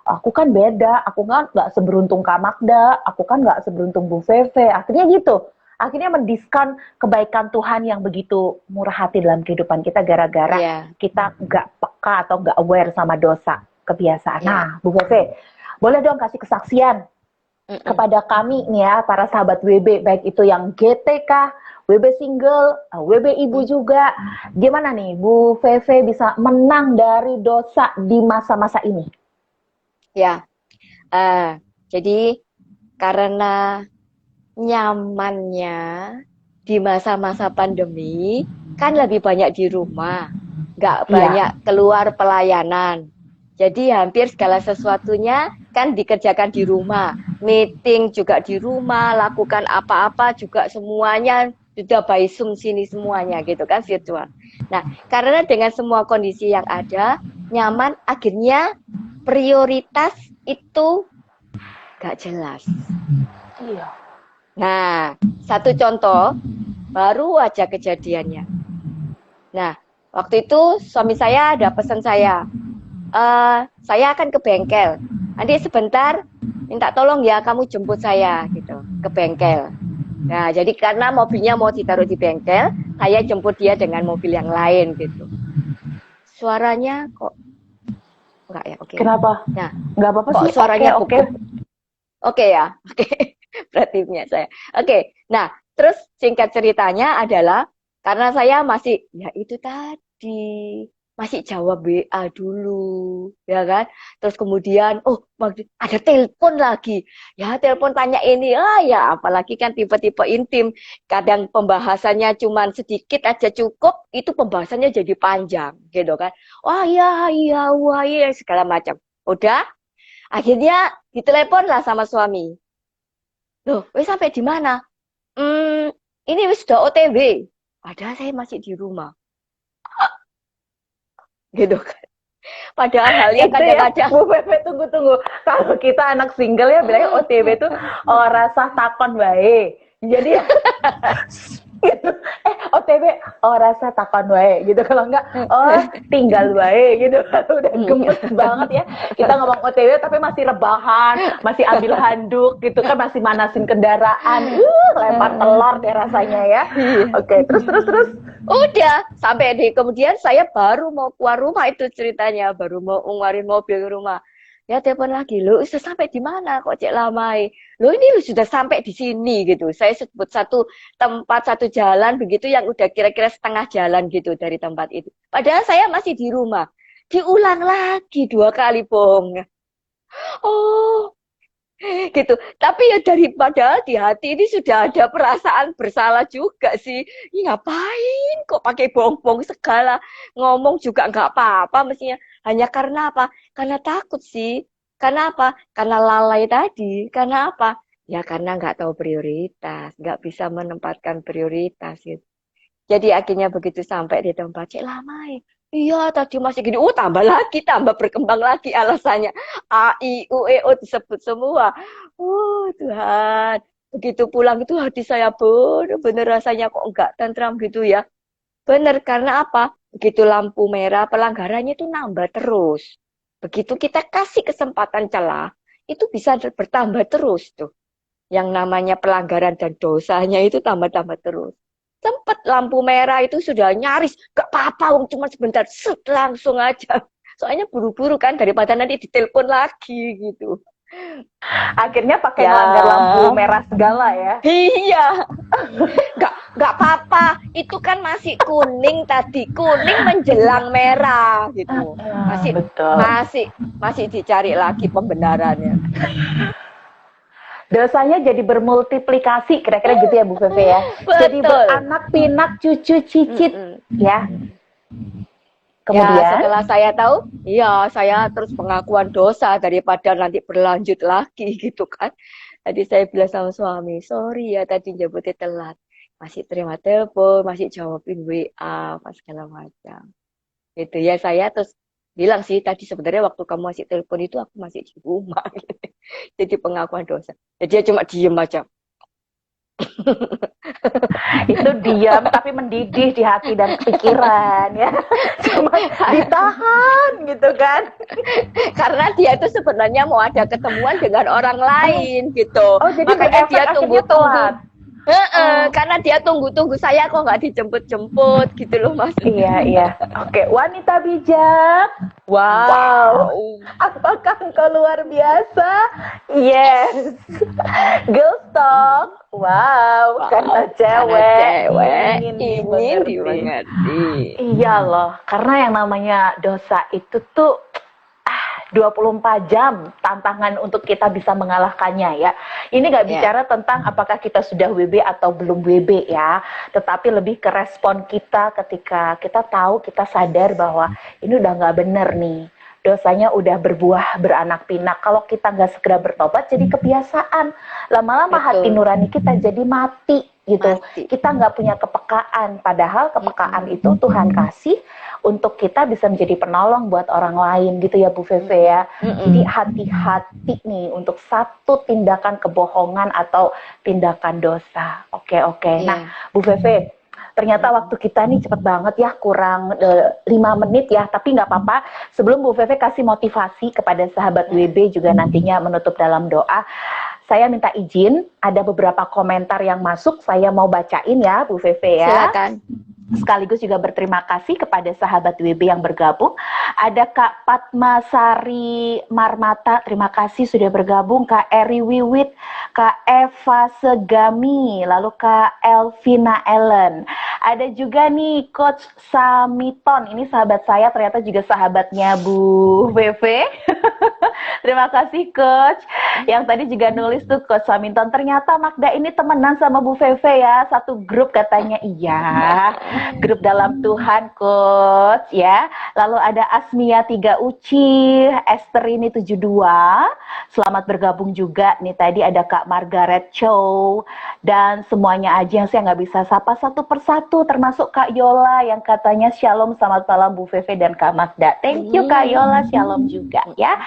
aku kan beda, aku kan nggak seberuntung Kak Magda, aku kan nggak seberuntung Bu Feve. Akhirnya gitu, akhirnya mendiskon kebaikan Tuhan yang begitu murah hati dalam kehidupan kita, gara-gara Iya. kita nggak peka atau nggak aware sama dosa kebiasaan. Iya. Nah, Bu Feve, boleh dong kasih kesaksian Mm-mm. kepada kami nih ya, para sahabat WB, baik itu yang GTK, WB single, WB ibu Mm. juga. Gimana nih Bu Feve bisa menang dari dosa di masa-masa ini? Ya. Jadi karena nyamannya di masa-masa pandemi kan lebih banyak di rumah, nggak Iya, banyak keluar pelayanan. Jadi hampir segala sesuatunya kan dikerjakan di rumah. Meeting juga di rumah, lakukan apa-apa juga semuanya sudah by Zoom sini semuanya gitu kan, virtual. Nah, karena dengan semua kondisi yang ada, nyaman, akhirnya prioritas itu nggak jelas. iya. Nah, satu contoh baru aja kejadiannya. Nah, waktu itu suami saya ada pesan saya akan ke bengkel. Nanti sebentar minta tolong ya kamu jemput saya gitu ke bengkel. Nah, jadi karena mobilnya mau ditaruh di bengkel, saya jemput dia dengan mobil yang lain gitu. Suaranya kok enggak ya, oke ya. Kenapa? Nah, Nggak apa-apa kok sih. Oke, suaranya oke. beku. Oke ya, oke. Berarti punya saya. Oke, nah terus singkat ceritanya adalah karena saya masih, ya itu tadi, masih jawab WA dulu, ya kan? Terus kemudian, oh ada telepon lagi, ya telepon tanya ini, ya apalagi kan tipe-tipe intim, kadang pembahasannya cuman sedikit aja cukup, itu pembahasannya jadi panjang, gitu kan? Wah iya, iya, wah iya, segala macam. Udah, akhirnya ditelepon lah sama suami. Loh, wis sampai di mana? Hmm, ini wis sudah OTW. Padahal saya masih di rumah. Gitu kan. Padahal halnya Itu ya, kadang-kadang. Bu Pepe, tunggu-tunggu. Kalau kita anak single ya bilangnya OTW itu rasa takon bae. Jadi gitu. OTW rasa takon wae gitu, kalau enggak tinggal wae gitu. Udah gemes banget ya kita ngomong OTW tapi masih rebahan, masih ambil handuk gitu kan, masih manasin kendaraan, lempar telur deh rasanya ya. Iya. Oke, terus. Udah, sampai di kemudian saya baru mau keluar rumah itu ceritanya, baru mau ngeluarin mobil ke rumah. Ya telepon lagi, lo sudah sampai di mana kok cek lamai? Lo ini lo sudah sampai di sini gitu. Saya sebut satu tempat, satu jalan begitu yang udah kira-kira setengah jalan gitu dari tempat itu. Padahal saya masih di rumah. Diulang lagi 2 kali bohongnya. Oh, gitu. Tapi ya daripada di hati ini sudah ada perasaan bersalah juga sih. Ih, ngapain kok pakai bohong-bohong segala. Ngomong juga nggak apa-apa mestinya. Hanya karena apa? Karena takut sih. Karena apa? Karena lalai tadi. Karena apa? Ya karena nggak tahu prioritas. Nggak bisa menempatkan prioritas gitu. Jadi akhirnya begitu sampai di tempat, cek lama ya. Iya, tadi masih gini. Tambah lagi, tambah berkembang lagi alasannya. A, I, U, E, O disebut semua. Tuhan. Begitu pulang itu hati saya bener-bener rasanya kok enggak tentram gitu ya. Bener, karena apa? Begitu lampu merah, pelanggarannya itu nambah terus. Begitu kita kasih kesempatan celah, itu bisa bertambah terus tuh. yang namanya pelanggaran dan dosanya itu tambah-tambah terus. Sempet lampu merah itu sudah nyaris, gak apa-apa, wong cuma sebentar, set, langsung aja. Soalnya buru-buru kan, daripada nanti ditelepon lagi gitu. Akhirnya pakai Ya, ngelanggar lampu merah segala ya. iya, nggak apa-apa. Itu kan masih kuning tadi, kuning menjelang merah gitu. Masih, Betul. masih, masih dicari lagi pembenarannya. Dosanya jadi bermultiplikasi, kira-kira gitu ya Bu Feve ya. Jadi Betul. beranak pinak, cucu cicit ya. Ya, Kemudian setelah saya tahu, ya saya terus pengakuan dosa daripada nanti berlanjut lagi gitu kan. Tadi saya bilang sama suami, sorry ya tadi jemputnya telat. Masih terima telepon, masih jawabin WA, apa segala macam. Gitu ya, saya terus bilang sih tadi sebenarnya waktu kamu masih telepon itu aku masih di rumah. Jadi pengakuan dosa. Jadi dia cuma diem aja. itu diam tapi mendidih di hati dan pikiran ya. Cuma ditahan gitu kan. Karena dia itu sebenarnya mau ada ketemuan dengan orang lain gitu. Oh, jadi Makanya berefek dia akhirnya tunggu-tunggu. telat. Karena dia tunggu-tunggu saya kok nggak dijemput-jemput gitu loh Mas. Iya, iya. Oke, wanita bijak. Wow. Apakah engkau luar biasa? Yes. Girls talk. Wow, karena cewek ingin dimengerti. Iya loh, karena yang namanya dosa itu tuh 24 jam tantangan untuk kita bisa mengalahkannya ya. Ini nggak bicara tentang apakah kita sudah WB atau belum WB ya, tetapi lebih ke respon kita ketika kita tahu, kita sadar bahwa ini udah nggak bener nih. Dosanya udah berbuah beranak pinak. Kalau kita nggak segera bertobat jadi kebiasaan. Lama-lama hati nurani kita jadi mati gitu. Kita nggak punya kepekaan. Padahal kepekaan itu Tuhan kasih untuk kita bisa menjadi penolong buat orang lain gitu ya Bu Feve ya. Jadi hati-hati nih untuk satu tindakan kebohongan atau tindakan dosa. Oke. Nah Bu Feve, ternyata waktu kita nih cepet banget ya, kurang 5 menit ya, tapi nggak apa-apa. Sebelum Bu Feve kasih motivasi kepada sahabat WB juga nantinya menutup dalam doa, saya minta izin, ada beberapa komentar yang masuk, saya mau bacain ya Bu Feve ya. Silakan. Sekaligus juga berterima kasih kepada sahabat WB yang bergabung. Ada Kak Patmasari Marmata, terima kasih sudah bergabung. Kak Eri Wiwit, Kak Eva Segami, lalu Kak Elvina Ellen. Ada juga nih Coach Samiton, ini sahabat saya, ternyata juga sahabatnya Bu VV. Terima kasih Coach. Yang tadi juga nulis tuh Coach Samiton, ternyata Magda ini temenan sama Bu VV ya, satu grup katanya. Iya, grup dalam Tuhan Coach ya. Lalu ada Asmia 3 Uci, Esterini 72. Selamat bergabung juga nih, tadi ada Kak Margaret Chow dan semuanya aja yang saya nggak bisa sapa satu persatu, termasuk Kak Yola yang katanya shalom, selamat malam Bu VV dan Kak Magda. Thank you Kak Yola, shalom juga ya.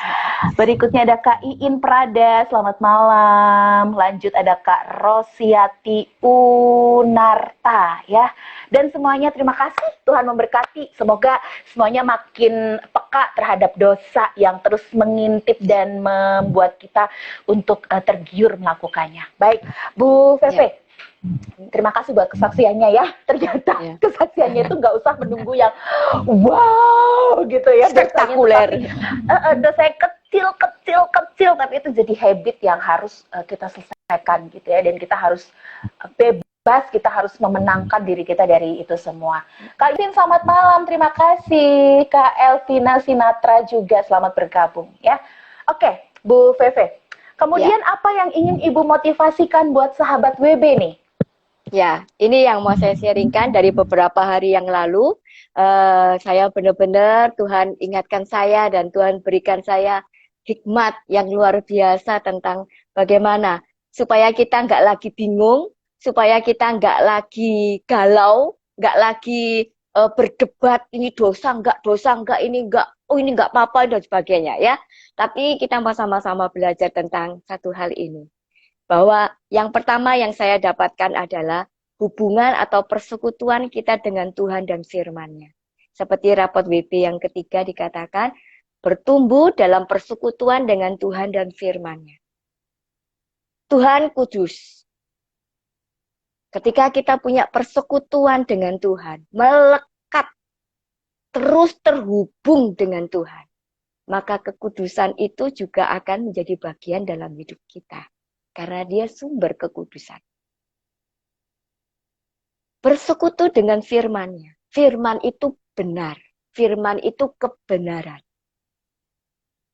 Berikutnya ada Kak Iin Prada, selamat malam. Lanjut ada Kak Rosiati Unarta ya. Dan semuanya terima kasih, Tuhan memberkati. Semoga semuanya makin peka terhadap dosa yang terus mengintip dan membuat kita untuk tergiur melakukannya. Baik, Bu Feve. Terima kasih buat kesaksiannya ya. Ternyata kesaksiannya itu nggak usah menunggu yang wow gitu ya. Spektakuler. Dosanya kecil, tapi itu jadi habit yang harus kita selesaikan gitu ya. Dan kita harus bebas, kita harus memenangkan diri kita dari itu semua. Kak Vin, selamat malam, terima kasih. Kak Elvina Sinatra juga selamat bergabung ya. Oke, Bu Feve. Kemudian apa yang ingin Ibu motivasikan buat sahabat WB nih? Ya, ini yang mau saya sharingkan dari beberapa hari yang lalu. Saya benar-benar Tuhan ingatkan saya dan Tuhan berikan saya hikmat yang luar biasa tentang bagaimana supaya kita nggak lagi bingung, supaya kita nggak lagi galau, nggak lagi berdebat ini dosa enggak, ini enggak, oh ini enggak apa-apa dan sebagainya ya. Tapi kita sama-sama belajar tentang satu hal ini. Bahwa yang pertama yang saya dapatkan adalah hubungan atau persekutuan kita dengan Tuhan dan firman-Nya. Seperti rapot WB yang ketiga dikatakan, bertumbuh dalam persekutuan dengan Tuhan dan firman-Nya. Tuhan kudus. Ketika kita punya persekutuan dengan Tuhan, melekat, terus terhubung dengan Tuhan, maka kekudusan itu juga akan menjadi bagian dalam hidup kita. Karena dia sumber kekudusan. Bersekutu dengan firman-Nya. Firman itu benar. Firman itu kebenaran.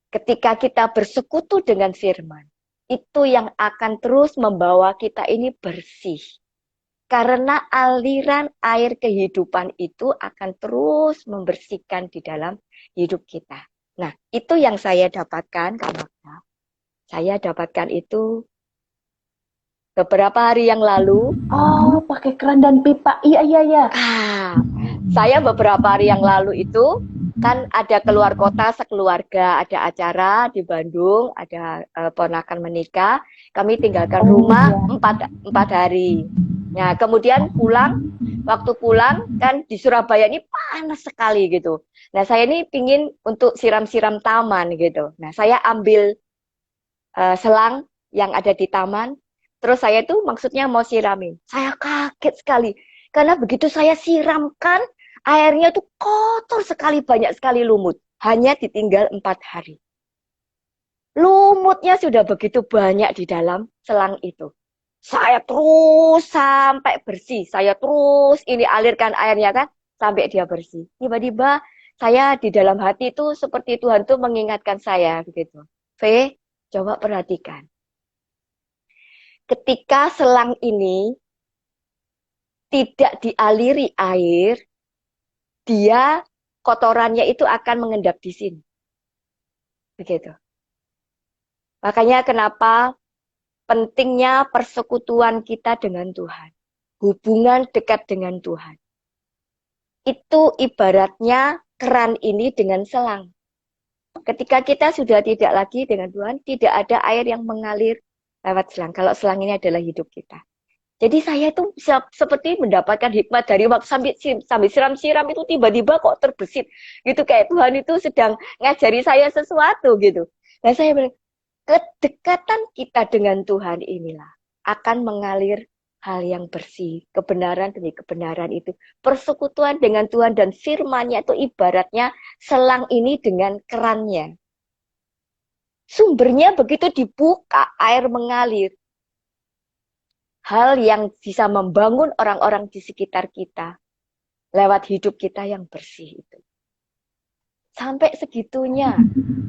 Ketika kita bersekutu dengan firman, itu yang akan terus membawa kita ini bersih. Karena aliran air kehidupan itu akan terus membersihkan di dalam hidup kita. Nah, itu yang saya dapatkan, Kak Magda. Saya dapatkan itu beberapa hari yang lalu. Oh, pakai keran dan pipa. Iya, iya, iya. Saya beberapa hari yang lalu itu kan ada keluar kota sekeluarga, ada acara di Bandung, ada ponakan menikah. Kami tinggalkan rumah 4 hari. Nah, kemudian pulang, waktu pulang kan di Surabaya ini panas sekali gitu. Nah, saya ini pingin untuk siram-siram taman gitu. Nah, saya ambil selang yang ada di taman. Terus saya tuh maksudnya mau siramin. Saya kaget sekali. Karena begitu saya siramkan, airnya tuh kotor sekali, banyak sekali lumut. Hanya ditinggal 4 hari. Lumutnya sudah begitu banyak di dalam selang itu. Saya terus sampai bersih. Saya terus ini alirkan airnya kan, sampai dia bersih. Tiba-tiba saya di dalam hati itu seperti Tuhan tuh mengingatkan saya begitu. V, coba perhatikan. Ketika selang ini tidak dialiri air, dia kotorannya itu akan mengendap di sini. Begitu. Makanya kenapa pentingnya persekutuan kita dengan Tuhan. Hubungan dekat dengan Tuhan. Itu ibaratnya keran ini dengan selang. Ketika kita sudah tidak lagi dengan Tuhan, tidak ada air yang mengalir lewat selang. Kalau selang ini adalah hidup kita. Jadi saya tuh seperti mendapatkan hikmat dari waktu sambil siram-siram itu tiba-tiba kok terbesit. Gitu kayak Tuhan itu sedang ngajari saya sesuatu gitu. Nah saya bilang, kedekatan kita dengan Tuhan inilah akan mengalir hal yang bersih. Kebenaran demi kebenaran itu. Persekutuan dengan Tuhan dan firman-Nya itu ibaratnya selang ini dengan kerannya. Sumbernya begitu dibuka, air mengalir. Hal yang bisa membangun orang-orang di sekitar kita. Lewat hidup kita yang bersih itu. Sampai segitunya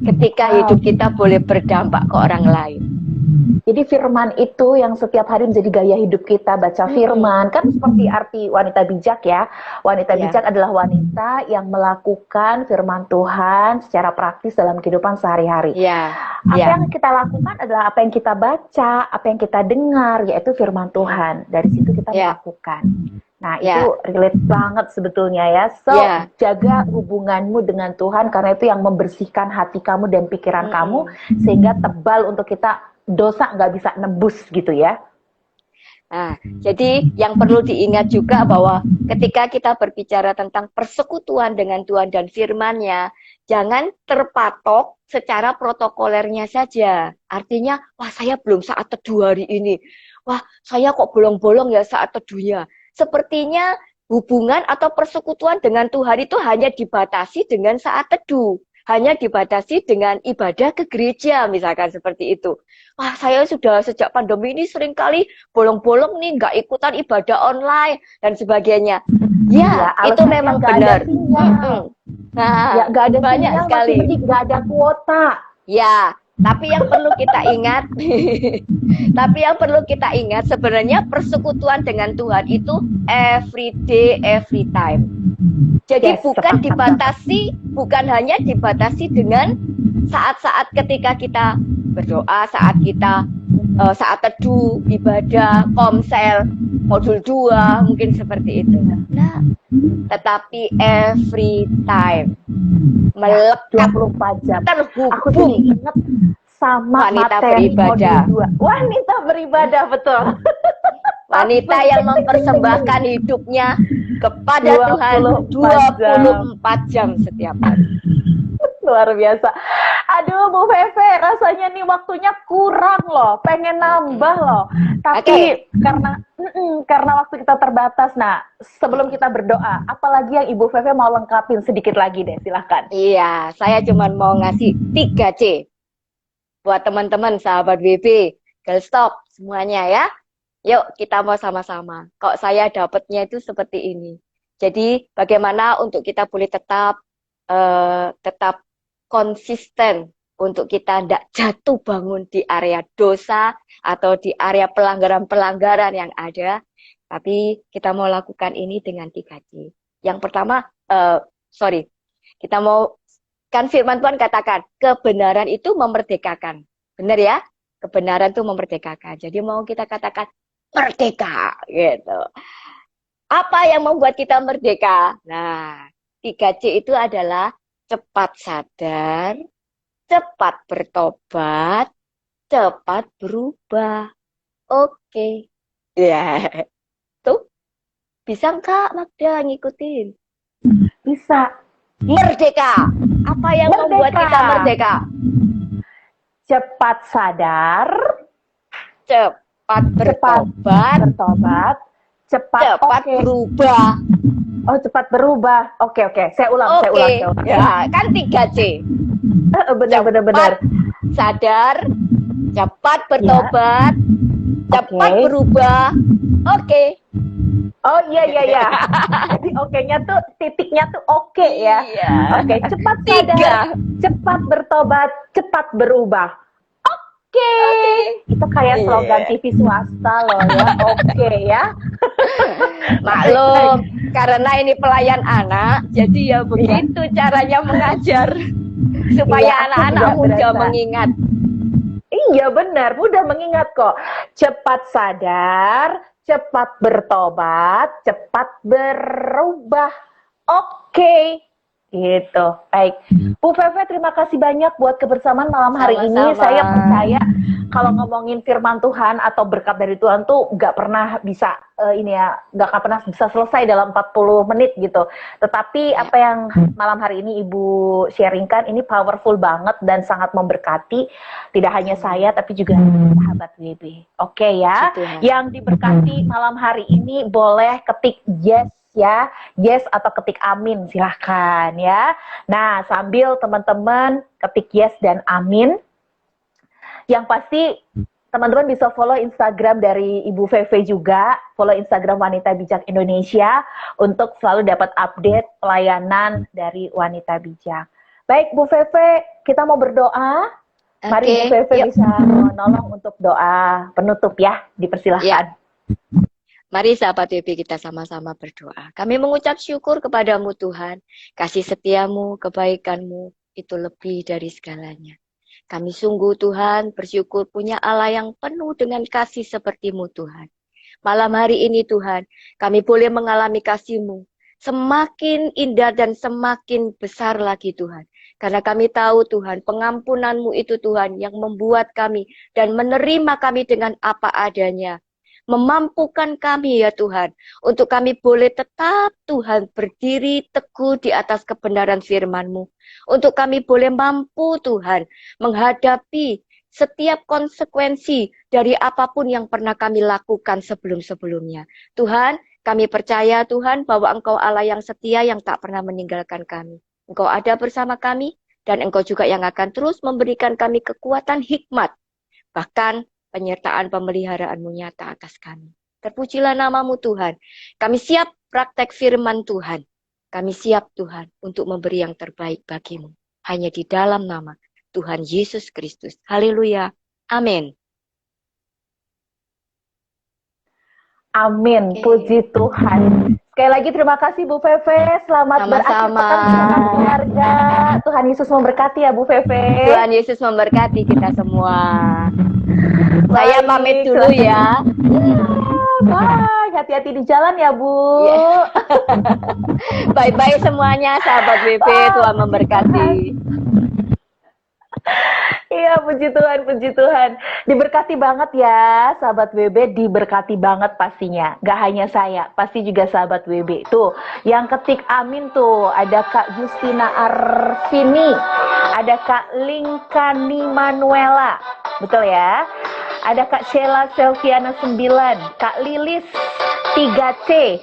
ketika hidup kita boleh berdampak ke orang lain. Jadi firman itu yang setiap hari menjadi gaya hidup kita, baca firman. Kan seperti arti wanita bijak ya. Wanita bijak adalah wanita yang melakukan firman Tuhan secara praktis dalam kehidupan sehari-hari. Apa yang kita lakukan adalah apa yang kita baca, apa yang kita dengar, yaitu firman Tuhan. Dari situ kita melakukan. Nah, itu relate banget sebetulnya ya. So, jaga hubunganmu dengan Tuhan karena itu yang membersihkan hati kamu dan pikiran kamu sehingga tebal untuk kita dosa nggak bisa nembus gitu ya. Nah, jadi yang perlu diingat juga bahwa ketika kita berbicara tentang persekutuan dengan Tuhan dan firman-Nya, jangan terpatok secara protokolernya saja. Artinya, wah saya belum saat teduh hari ini. Wah saya kok bolong-bolong ya saat teduhnya. Sepertinya hubungan atau persekutuan dengan Tuhan itu hanya dibatasi dengan saat teduh. Hanya dibatasi dengan ibadah ke gereja, misalkan seperti itu. Wah, saya sudah sejak pandemi ini seringkali bolong-bolong nih, nggak ikutan ibadah online, dan sebagainya. Ya, itu memang benar. Nah, nggak ada banyak sinyal, sekali. Nggak ada kuota. Ya, tapi yang perlu kita ingat, sebenarnya persekutuan dengan Tuhan itu every day, every time. Jadi bukan hanya dibatasi dengan saat-saat ketika kita berdoa, saat teduh, ibadah, komsel, modul 2, mungkin seperti itu. Nah, tetapi every time melekat 24 jam. Terhubung. Aku jadi ingat sama wanita materi beribadah. modul 2. Wanita beribadah, betul. Wanita yang mempersembahkan hidupnya kepada Tuhan 24 jam setiap hari. Luar biasa. Aduh, Bu Feve, rasanya nih waktunya kurang loh. Pengen nambah loh. Tapi karena waktu kita terbatas. Nah, sebelum kita berdoa, apalagi yang Ibu Feve mau lengkapin sedikit lagi deh, silahkan. Iya, saya cuma mau ngasih 3C buat teman-teman sahabat WB, Girl Stop semuanya ya. Yuk kita mau sama-sama. Kok saya dapatnya itu seperti ini. Jadi bagaimana untuk kita boleh tetap konsisten untuk kita tidak jatuh bangun di area dosa atau di area pelanggaran-pelanggaran yang ada. Tapi kita mau lakukan ini dengan 3C. Yang pertama, kita mau, kan firman Tuhan katakan, kebenaran itu memerdekakan. Benar ya? Kebenaran itu memerdekakan. Jadi mau kita katakan, merdeka, gitu. Apa yang membuat kita merdeka? Nah, 3C itu adalah cepat sadar, cepat bertobat, cepat berubah. Oke. Ya, tuh. Bisa nggak Magda ngikutin? Bisa. Merdeka. Apa yang membuat kita merdeka? Cepat sadar, cepat bertobat, cepat berubah. Oh, cepat berubah. Oke. Saya ulang. Ya, kan 3C. Benar. Sadar, cepat bertobat, cepat berubah. Oke. Oh iya. Jadi oke-nya tuh titiknya tuh oke ya. Iya. Oke, cepat sadar, cepat bertobat, cepat berubah. Oke. Itu kayak slogan TV swasta loh ya. Oke ya. Maklum, karena ini pelayan anak, jadi ya begitu caranya mengajar supaya anak-anak muda mengingat. Iya benar, mudah mengingat kok. Cepat sadar, cepat bertobat, cepat berubah. Oke. Gitu. Baik. Bu Feve, terima kasih banyak buat kebersamaan malam hari ini. Saya percaya kalau ngomongin firman Tuhan atau berkat dari Tuhan tuh nggak pernah bisa nggak pernah bisa selesai dalam 40 menit gitu. Tetapi apa yang malam hari ini Ibu sharingkan ini powerful banget dan sangat memberkati tidak hanya saya tapi juga sahabat WB. Oke ya. Yang diberkati malam hari ini boleh ketik yes ya, yes atau ketik amin silahkan ya. Nah sambil teman-teman ketik yes dan amin, yang pasti teman-teman bisa follow Instagram dari Ibu Feve juga, follow Instagram Wanita Bijak Indonesia untuk selalu dapat update pelayanan dari Wanita Bijak. Baik Bu Feve, kita mau berdoa. Mari Bu Feve bisa menolong untuk doa penutup ya, dipersilahkan. Mari sahabat WB kita sama-sama berdoa. Kami mengucap syukur kepadamu Tuhan. Kasih setiamu, kebaikanmu itu lebih dari segalanya. Kami sungguh Tuhan bersyukur punya Allah yang penuh dengan kasih sepertimu Tuhan. Malam hari ini Tuhan, kami boleh mengalami kasih-Mu. Semakin indah dan semakin besar lagi Tuhan. Karena kami tahu Tuhan, pengampunan-Mu itu Tuhan yang membuat kami dan menerima kami dengan apa adanya. Memampukan kami ya Tuhan, untuk kami boleh tetap Tuhan berdiri teguh di atas kebenaran firman-Mu. Untuk kami boleh mampu Tuhan menghadapi setiap konsekuensi dari apapun yang pernah kami lakukan sebelum-sebelumnya. Tuhan, kami percaya Tuhan bahwa Engkau Allah yang setia yang tak pernah meninggalkan kami. Engkau ada bersama kami dan Engkau juga yang akan terus memberikan kami kekuatan hikmat. Bahkan penyertaan pemeliharaanmu nyata atas kami. Terpujilah namamu Tuhan. Kami siap praktek firman Tuhan. Kami siap Tuhan untuk memberi yang terbaik bagimu. Hanya di dalam nama Tuhan Yesus Kristus. Haleluya. Amin. Amin. Puji Tuhan. Sekali lagi terima kasih Bu Feve. Selamat berakhir pekan bersama keluarga. Tuhan Yesus memberkati ya Bu Feve. Tuhan Yesus memberkati kita semua. Saya pamit dulu ya. Bye. Hati-hati di jalan ya Bu. Bye-bye semuanya sahabat WB. Tuhan memberkati. Iya, puji Tuhan, puji Tuhan. Diberkati banget ya, sahabat WB, diberkati banget pastinya. Gak hanya saya, pasti juga sahabat WB. Tuh, yang ketik amin tuh, ada Kak Justina Arvini, ada Kak Linkani Manuela, betul ya? Ada Kak Sheila Selviana 9, Kak Lilis 3C,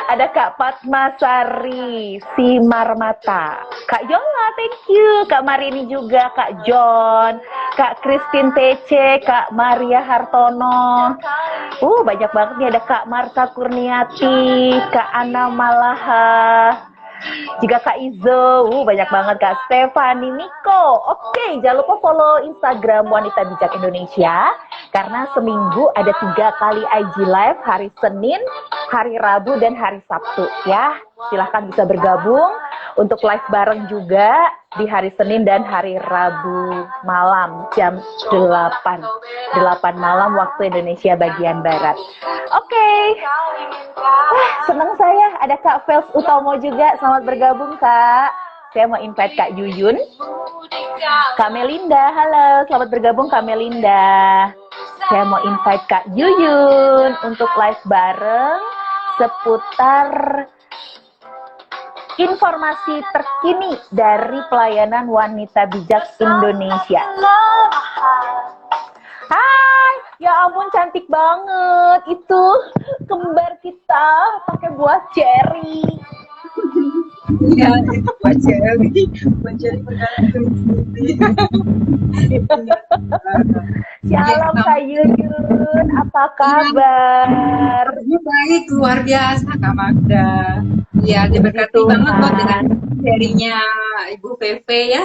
ada Kak Fatma Sari Simarmata, Kak Yola, thank you, Kak Marini juga, Kak John, Kak Christine TC, Kak Maria Hartono. Banyak banget nih, ada Kak Marta Kurniati, Kak Ana Malaha, juga Kak Izo, banyak banget, Kak Stefani Niko. Oke, jangan lupa follow Instagram Wanita Bijak Indonesia, karena seminggu ada 3 kali IG Live, hari Senin, hari Rabu, dan hari Sabtu ya. Silahkan bisa bergabung untuk live bareng juga di hari Senin dan hari Rabu malam jam 8 malam waktu Indonesia bagian Barat. Oke. Wah, senang saya ada Kak Fels Utomo juga. Selamat bergabung, Kak. Saya mau invite Kak Yuyun, Kak Melinda. Halo, selamat bergabung Kak Melinda. Saya mau invite Kak Yuyun untuk live bareng seputar informasi terkini dari pelayanan Wanita Bijak Indonesia. Hai, ya ampun cantik banget itu kembar kita pakai buah cherry. Ya, itu buat cherry beneran putih. Shalom Kak Yuyun, apa kabar? Baik, luar biasa Kak Magda. Ya, diberkati banget kok dengan serinya Ibu Feve ya.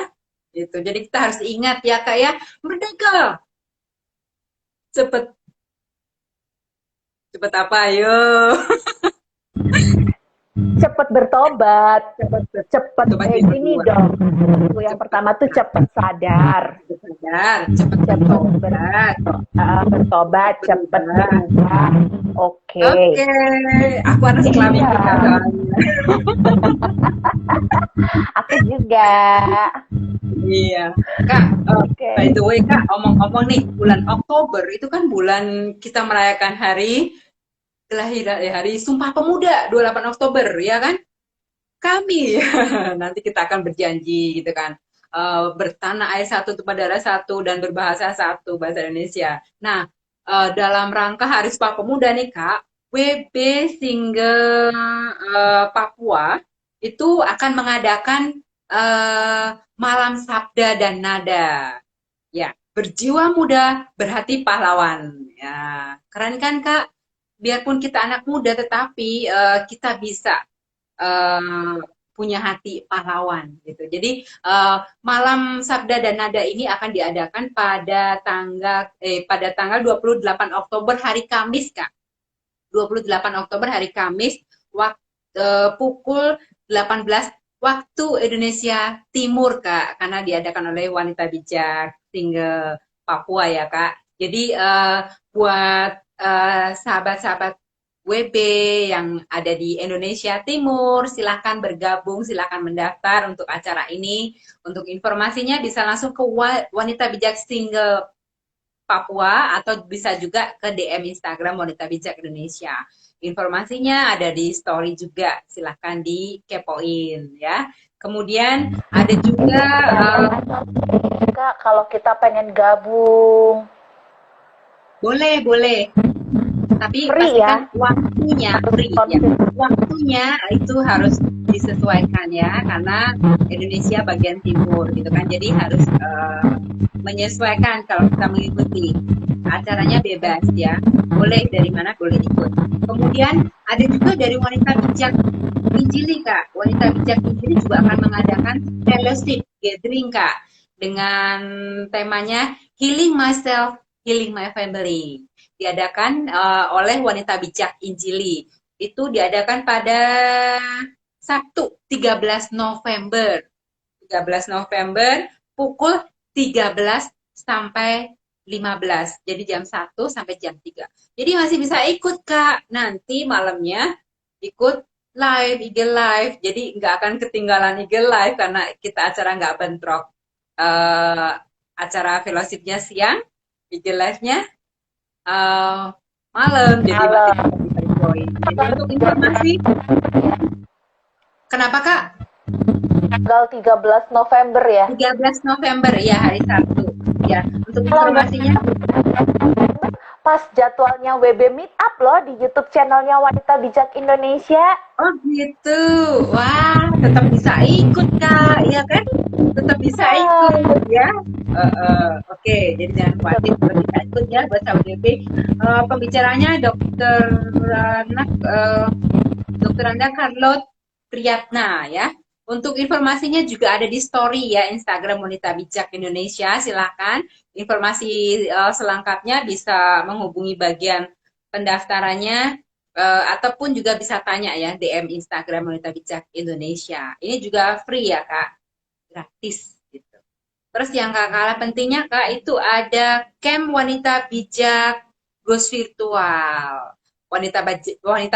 Gitu. Jadi kita harus ingat ya Kak ya, merdeka. Cepet apa ayo? Cepet bertobat, cepet ini dong. Yang pertama tuh cepet sadar, cepet bertobat, cepet berubah. Oke, aku harus klarifikasi. Aku juga. Iya, Kak. By the way, Kak, omong-omong nih, bulan Oktober itu kan bulan kita merayakan hari kelahiran, hari Sumpah Pemuda, 28 Oktober, ya kan? Kami nanti kita akan berjanji gitu kan, bertanah air satu, tumpah darah satu, dan berbahasa satu, bahasa Indonesia. Nah, dalam rangka Hari Sumpah Pemuda nih Kak, WB Single Papua itu akan mengadakan Malam Sabda dan Nada. Ya, berjiwa muda, berhati pahlawan. Ya, keren kan Kak? Biarpun kita anak muda, tetapi kita bisa punya hati pahlawan gitu. Jadi Malam Sabda dan Nada ini akan diadakan pada tanggal 28 Oktober hari Kamis Kak. 28 Oktober hari Kamis pukul 18 waktu Indonesia Timur Kak, karena diadakan oleh Wanita Bijak Single Papua ya Kak. Jadi buat sahabat-sahabat WB yang ada di Indonesia Timur, silahkan bergabung, silahkan mendaftar untuk acara ini. Untuk informasinya bisa langsung ke Wanita Bijak Single Papua atau bisa juga ke DM Instagram Wanita Bijak Indonesia. Informasinya ada di story juga, silahkan dikepoin ya. Kemudian ada juga Kak, kalau kita pengen gabung, boleh. Tapi free ya? Waktunya free ya. Waktunya itu harus disesuaikan ya, karena Indonesia bagian timur gitu kan. Jadi harus menyesuaikan kalau kita mengikuti. Acaranya bebas ya. Boleh dari mana boleh ikut. Kemudian ada juga dari Wanita Bijak Injili Kak. Wanita Bijak Injili juga akan mengadakan fellowship gathering Kak, dengan temanya Healing Myself, Healing My Family. Diadakan oleh Wanita Bijak Injili. Itu diadakan pada Sabtu 13 November. 13 November pukul 13 sampai 15. Jadi jam 1 sampai jam 3. Jadi masih bisa ikut Kak. Nanti malamnya ikut live, IG live. Jadi nggak akan ketinggalan IG live karena kita acara nggak bentrok. eh, acara fellowship-nya siang, IG Live-nya malam, jadi masih bisa join. Jadi untuk informasi, kenapa Kak? Tanggal 13 November ya. 13 November ya, hari Sabtu. Ya, untuk informasinya Pas jadwalnya WB Meetup loh di YouTube channelnya Wanita Bijak Indonesia. oh gitu. Wah, tetap bisa ikut Kak, ya kan? Tetap bisa ikut ya. Oke, jadi jangan khawatir kalau bisa ikut ya buat sahabat WB. Pembicaranya Dr. Anda Carlot Priyatna ya. Untuk informasinya juga ada di story ya Instagram Wanita Bijak Indonesia. Silakan informasi selengkapnya bisa menghubungi bagian pendaftarannya ataupun juga bisa tanya ya DM Instagram Wanita Bijak Indonesia. Ini juga free ya Kak, gratis gitu. Terus yang gak kalah pentingnya Kak itu ada Camp Wanita Bijak Goes Virtual. Wanita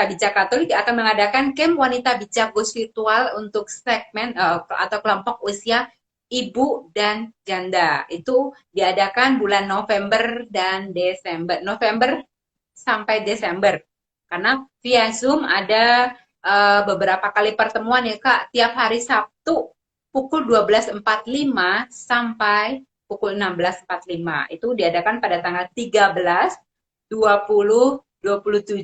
Bijak Katolik akan mengadakan camp Wanita Bijak Goes Virtual untuk segmen atau kelompok usia ibu dan janda. Itu diadakan bulan November dan Desember. November sampai Desember. Karena via Zoom ada beberapa kali pertemuan ya Kak, tiap hari Sabtu pukul 12.45 sampai pukul 16.45. Itu diadakan pada tanggal 13, 20, 27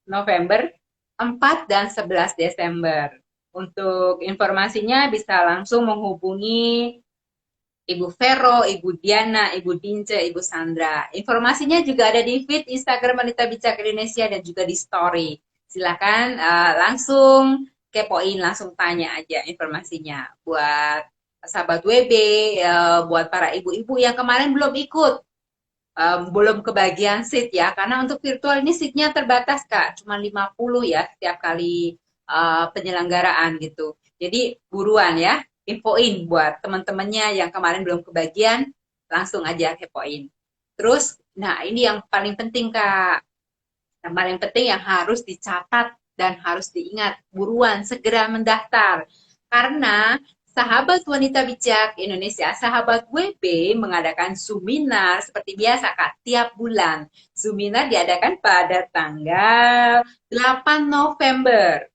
November, 4 dan 11 Desember. Untuk informasinya bisa langsung menghubungi Ibu Vero, Ibu Diana, Ibu Dince, Ibu Sandra. Informasinya juga ada di feed Instagram Wanita Bijak Indonesia dan juga di story. Silakan langsung kepoin, langsung tanya aja informasinya. Buat sahabat WB, buat para ibu-ibu yang kemarin belum ikut, belum kebagian seat ya, karena untuk virtual ini seatnya terbatas Kak, cuma 50 ya setiap kali penyelenggaraan gitu. Jadi buruan ya, infoin buat teman-temannya yang kemarin belum kebagian, langsung aja kepoin. Terus, nah ini yang paling penting Kak, yang paling penting yang harus dicatat dan harus diingat, buruan segera mendaftar. Karena Sahabat Wanita Bijak Indonesia, Sahabat WB mengadakan seminar seperti biasa Kak, tiap bulan. Seminar diadakan pada tanggal 8 November.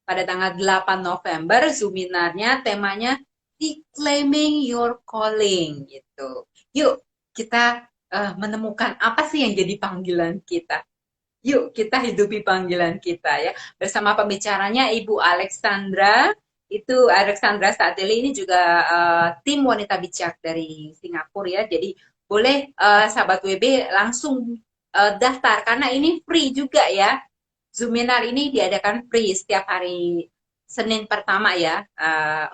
Pada tanggal 8 November, seminarnya temanya Reclaiming Your Calling gitu. Yuk, kita menemukan apa sih yang jadi panggilan kita. Yuk, kita hidupi panggilan kita ya. Bersama pembicaranya Ibu Alexandra. Itu Alexandra Sateli ini juga tim Wanita Bijak dari Singapura ya. Jadi boleh sahabat WB langsung daftar karena ini free juga ya. Seminar ini diadakan free setiap hari Senin pertama ya.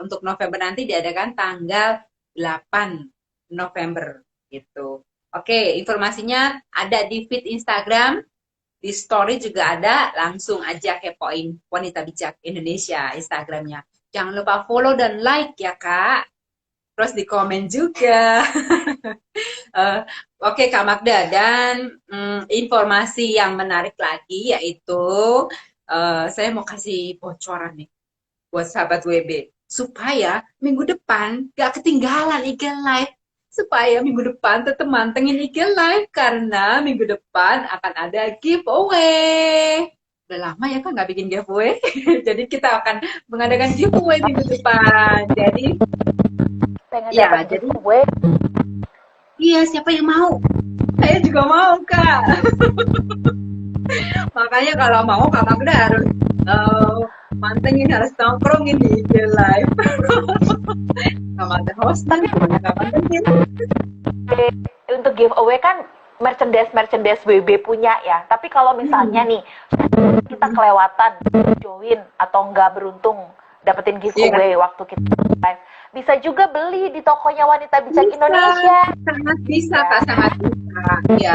Untuk November nanti diadakan tanggal 8 November gitu. Oke, informasinya ada di feed Instagram, di story juga ada, langsung aja kepoin Wanita Bijak Indonesia Instagramnya. Jangan lupa follow dan like ya Kak. Terus di komen juga. Oke Kak Magda, dan informasi yang menarik lagi yaitu saya mau kasih bocoran nih buat sahabat WB. Supaya minggu depan gak ketinggalan IG Live. Supaya minggu depan tetap mantengin IG Live. Karena minggu depan akan ada giveaway. Udah lama ya kan nggak bikin giveaway. Jadi kita akan mengadakan giveaway minggu depan. Jadi Pengen ya, dapat jadi giveaway. iya, siapa yang mau? Saya juga mau Kak. Makanya kalau mau Kak Magda harus mantengin, harus nongkrongin di IG Live. Kak Magda hosting, gimana Kak mantengin? Untuk giveaway kan merchandise WB punya ya. Tapi kalau misalnya nih kita kelewatan join atau nggak beruntung dapetin giveaway waktu kita live, bisa juga beli di tokonya Wanita Bijak Indonesia. Sangat bisa Kak, sangat bisa. Iya.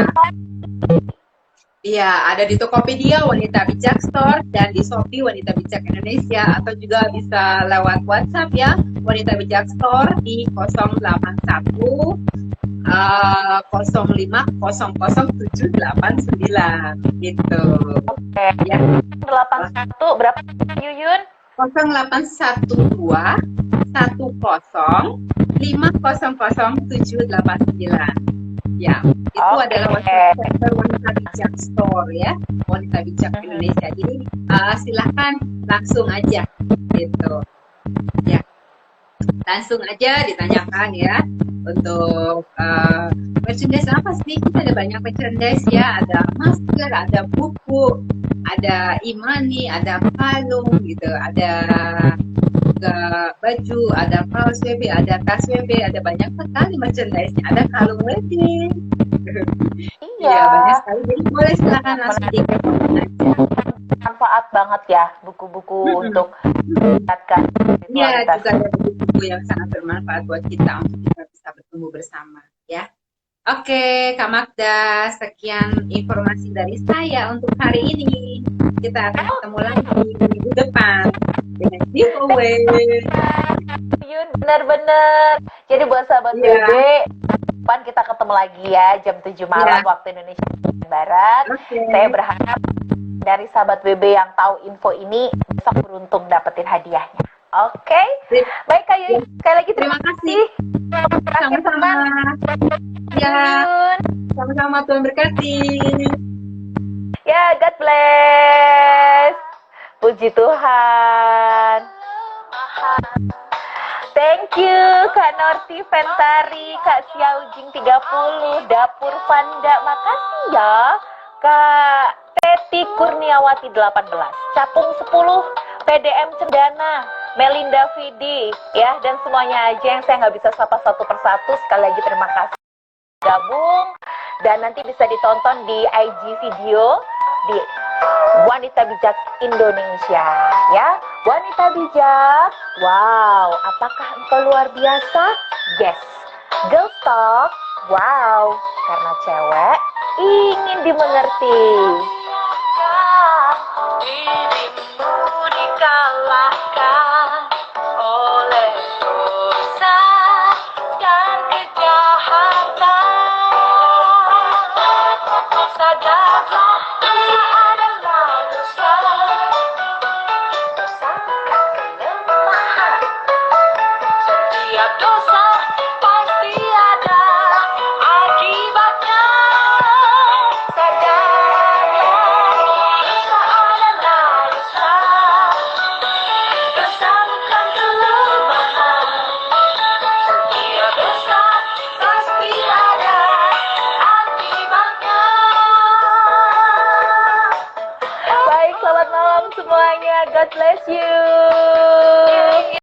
Iya, ada di Tokopedia Wanita Bijak Store dan di Shopee Wanita Bijak Indonesia, atau juga bisa lewat WhatsApp ya, Wanita Bijak Store di 081 05 00 789 gitu. Oke. Ya. 81 berapa Yuyun? 0812 105007889. Ya, itu adalah WhatsApp Wanita Bijak Store ya, Wanita Bijak Indonesia. Jadi silahkan langsung aja gitu. Ya, langsung aja ditanyakan ya untuk merchandise apa sih? Kita ada banyak merchandise ya, ada masker, ada buku, ada imani, ada kalung gitu, ada juga baju, ada kaos WB, ada tas WB, ada banyak sekali merchandise-nya, ada kalung wedding. Iya, banyak sekali. Jadi boleh silakan langsung dikepoin aja. Manfaat banget ya buku-buku untuk meningkatkan Iya, spiritualitas. juga ada buku yang sangat bermanfaat buat kita untuk kita bisa bertumbuh bersama, ya. Oke, Kak Magda, sekian informasi dari saya untuk hari ini. Kita akan ketemu lagi minggu depan dengan giveaway. Yun, bener-bener. Jadi buat sahabat Iya. BB, depan kita ketemu lagi ya jam 7 malam Iya. waktu Indonesia Barat. Oke. Saya berharap dari sahabat BB yang tahu info ini besok beruntung dapetin hadiahnya. Oke, baik Kak Yun, sekali lagi terima kasih. Sama-sama. Ya, Yun. sama-sama, Tuhan berkati. Ya, God bless. Puji Tuhan. Thank you Kak Norti Ventari, Kak Siaujing 30, Dapur Panda. Makasih ya Kak Teti Kurniawati 18, Capung 10, PDM Cendana, Melinda Vidi, ya, dan semuanya aja yang saya nggak bisa sapa satu persatu. Sekali lagi terima kasih gabung, dan nanti bisa ditonton di IG video di Wanita Bijak Indonesia, ya. Wanita Bijak, wow, apakah engkau luar biasa? Yes. Girl Talk, wow, karena cewek ingin dimengerti. Dirimu dikalahkan oleh dosa dan kejahatan. Sadarlah, dosa adalah dosa. Dosa bukan kelemahan. Setiap dosa pasti ada akibatnya. Sadarlah, dosa adalah dosa. Dosa bukan kelemahan. Setiap dosa pasti ada akibatnya. Baik, selamat malam semuanya. God bless you.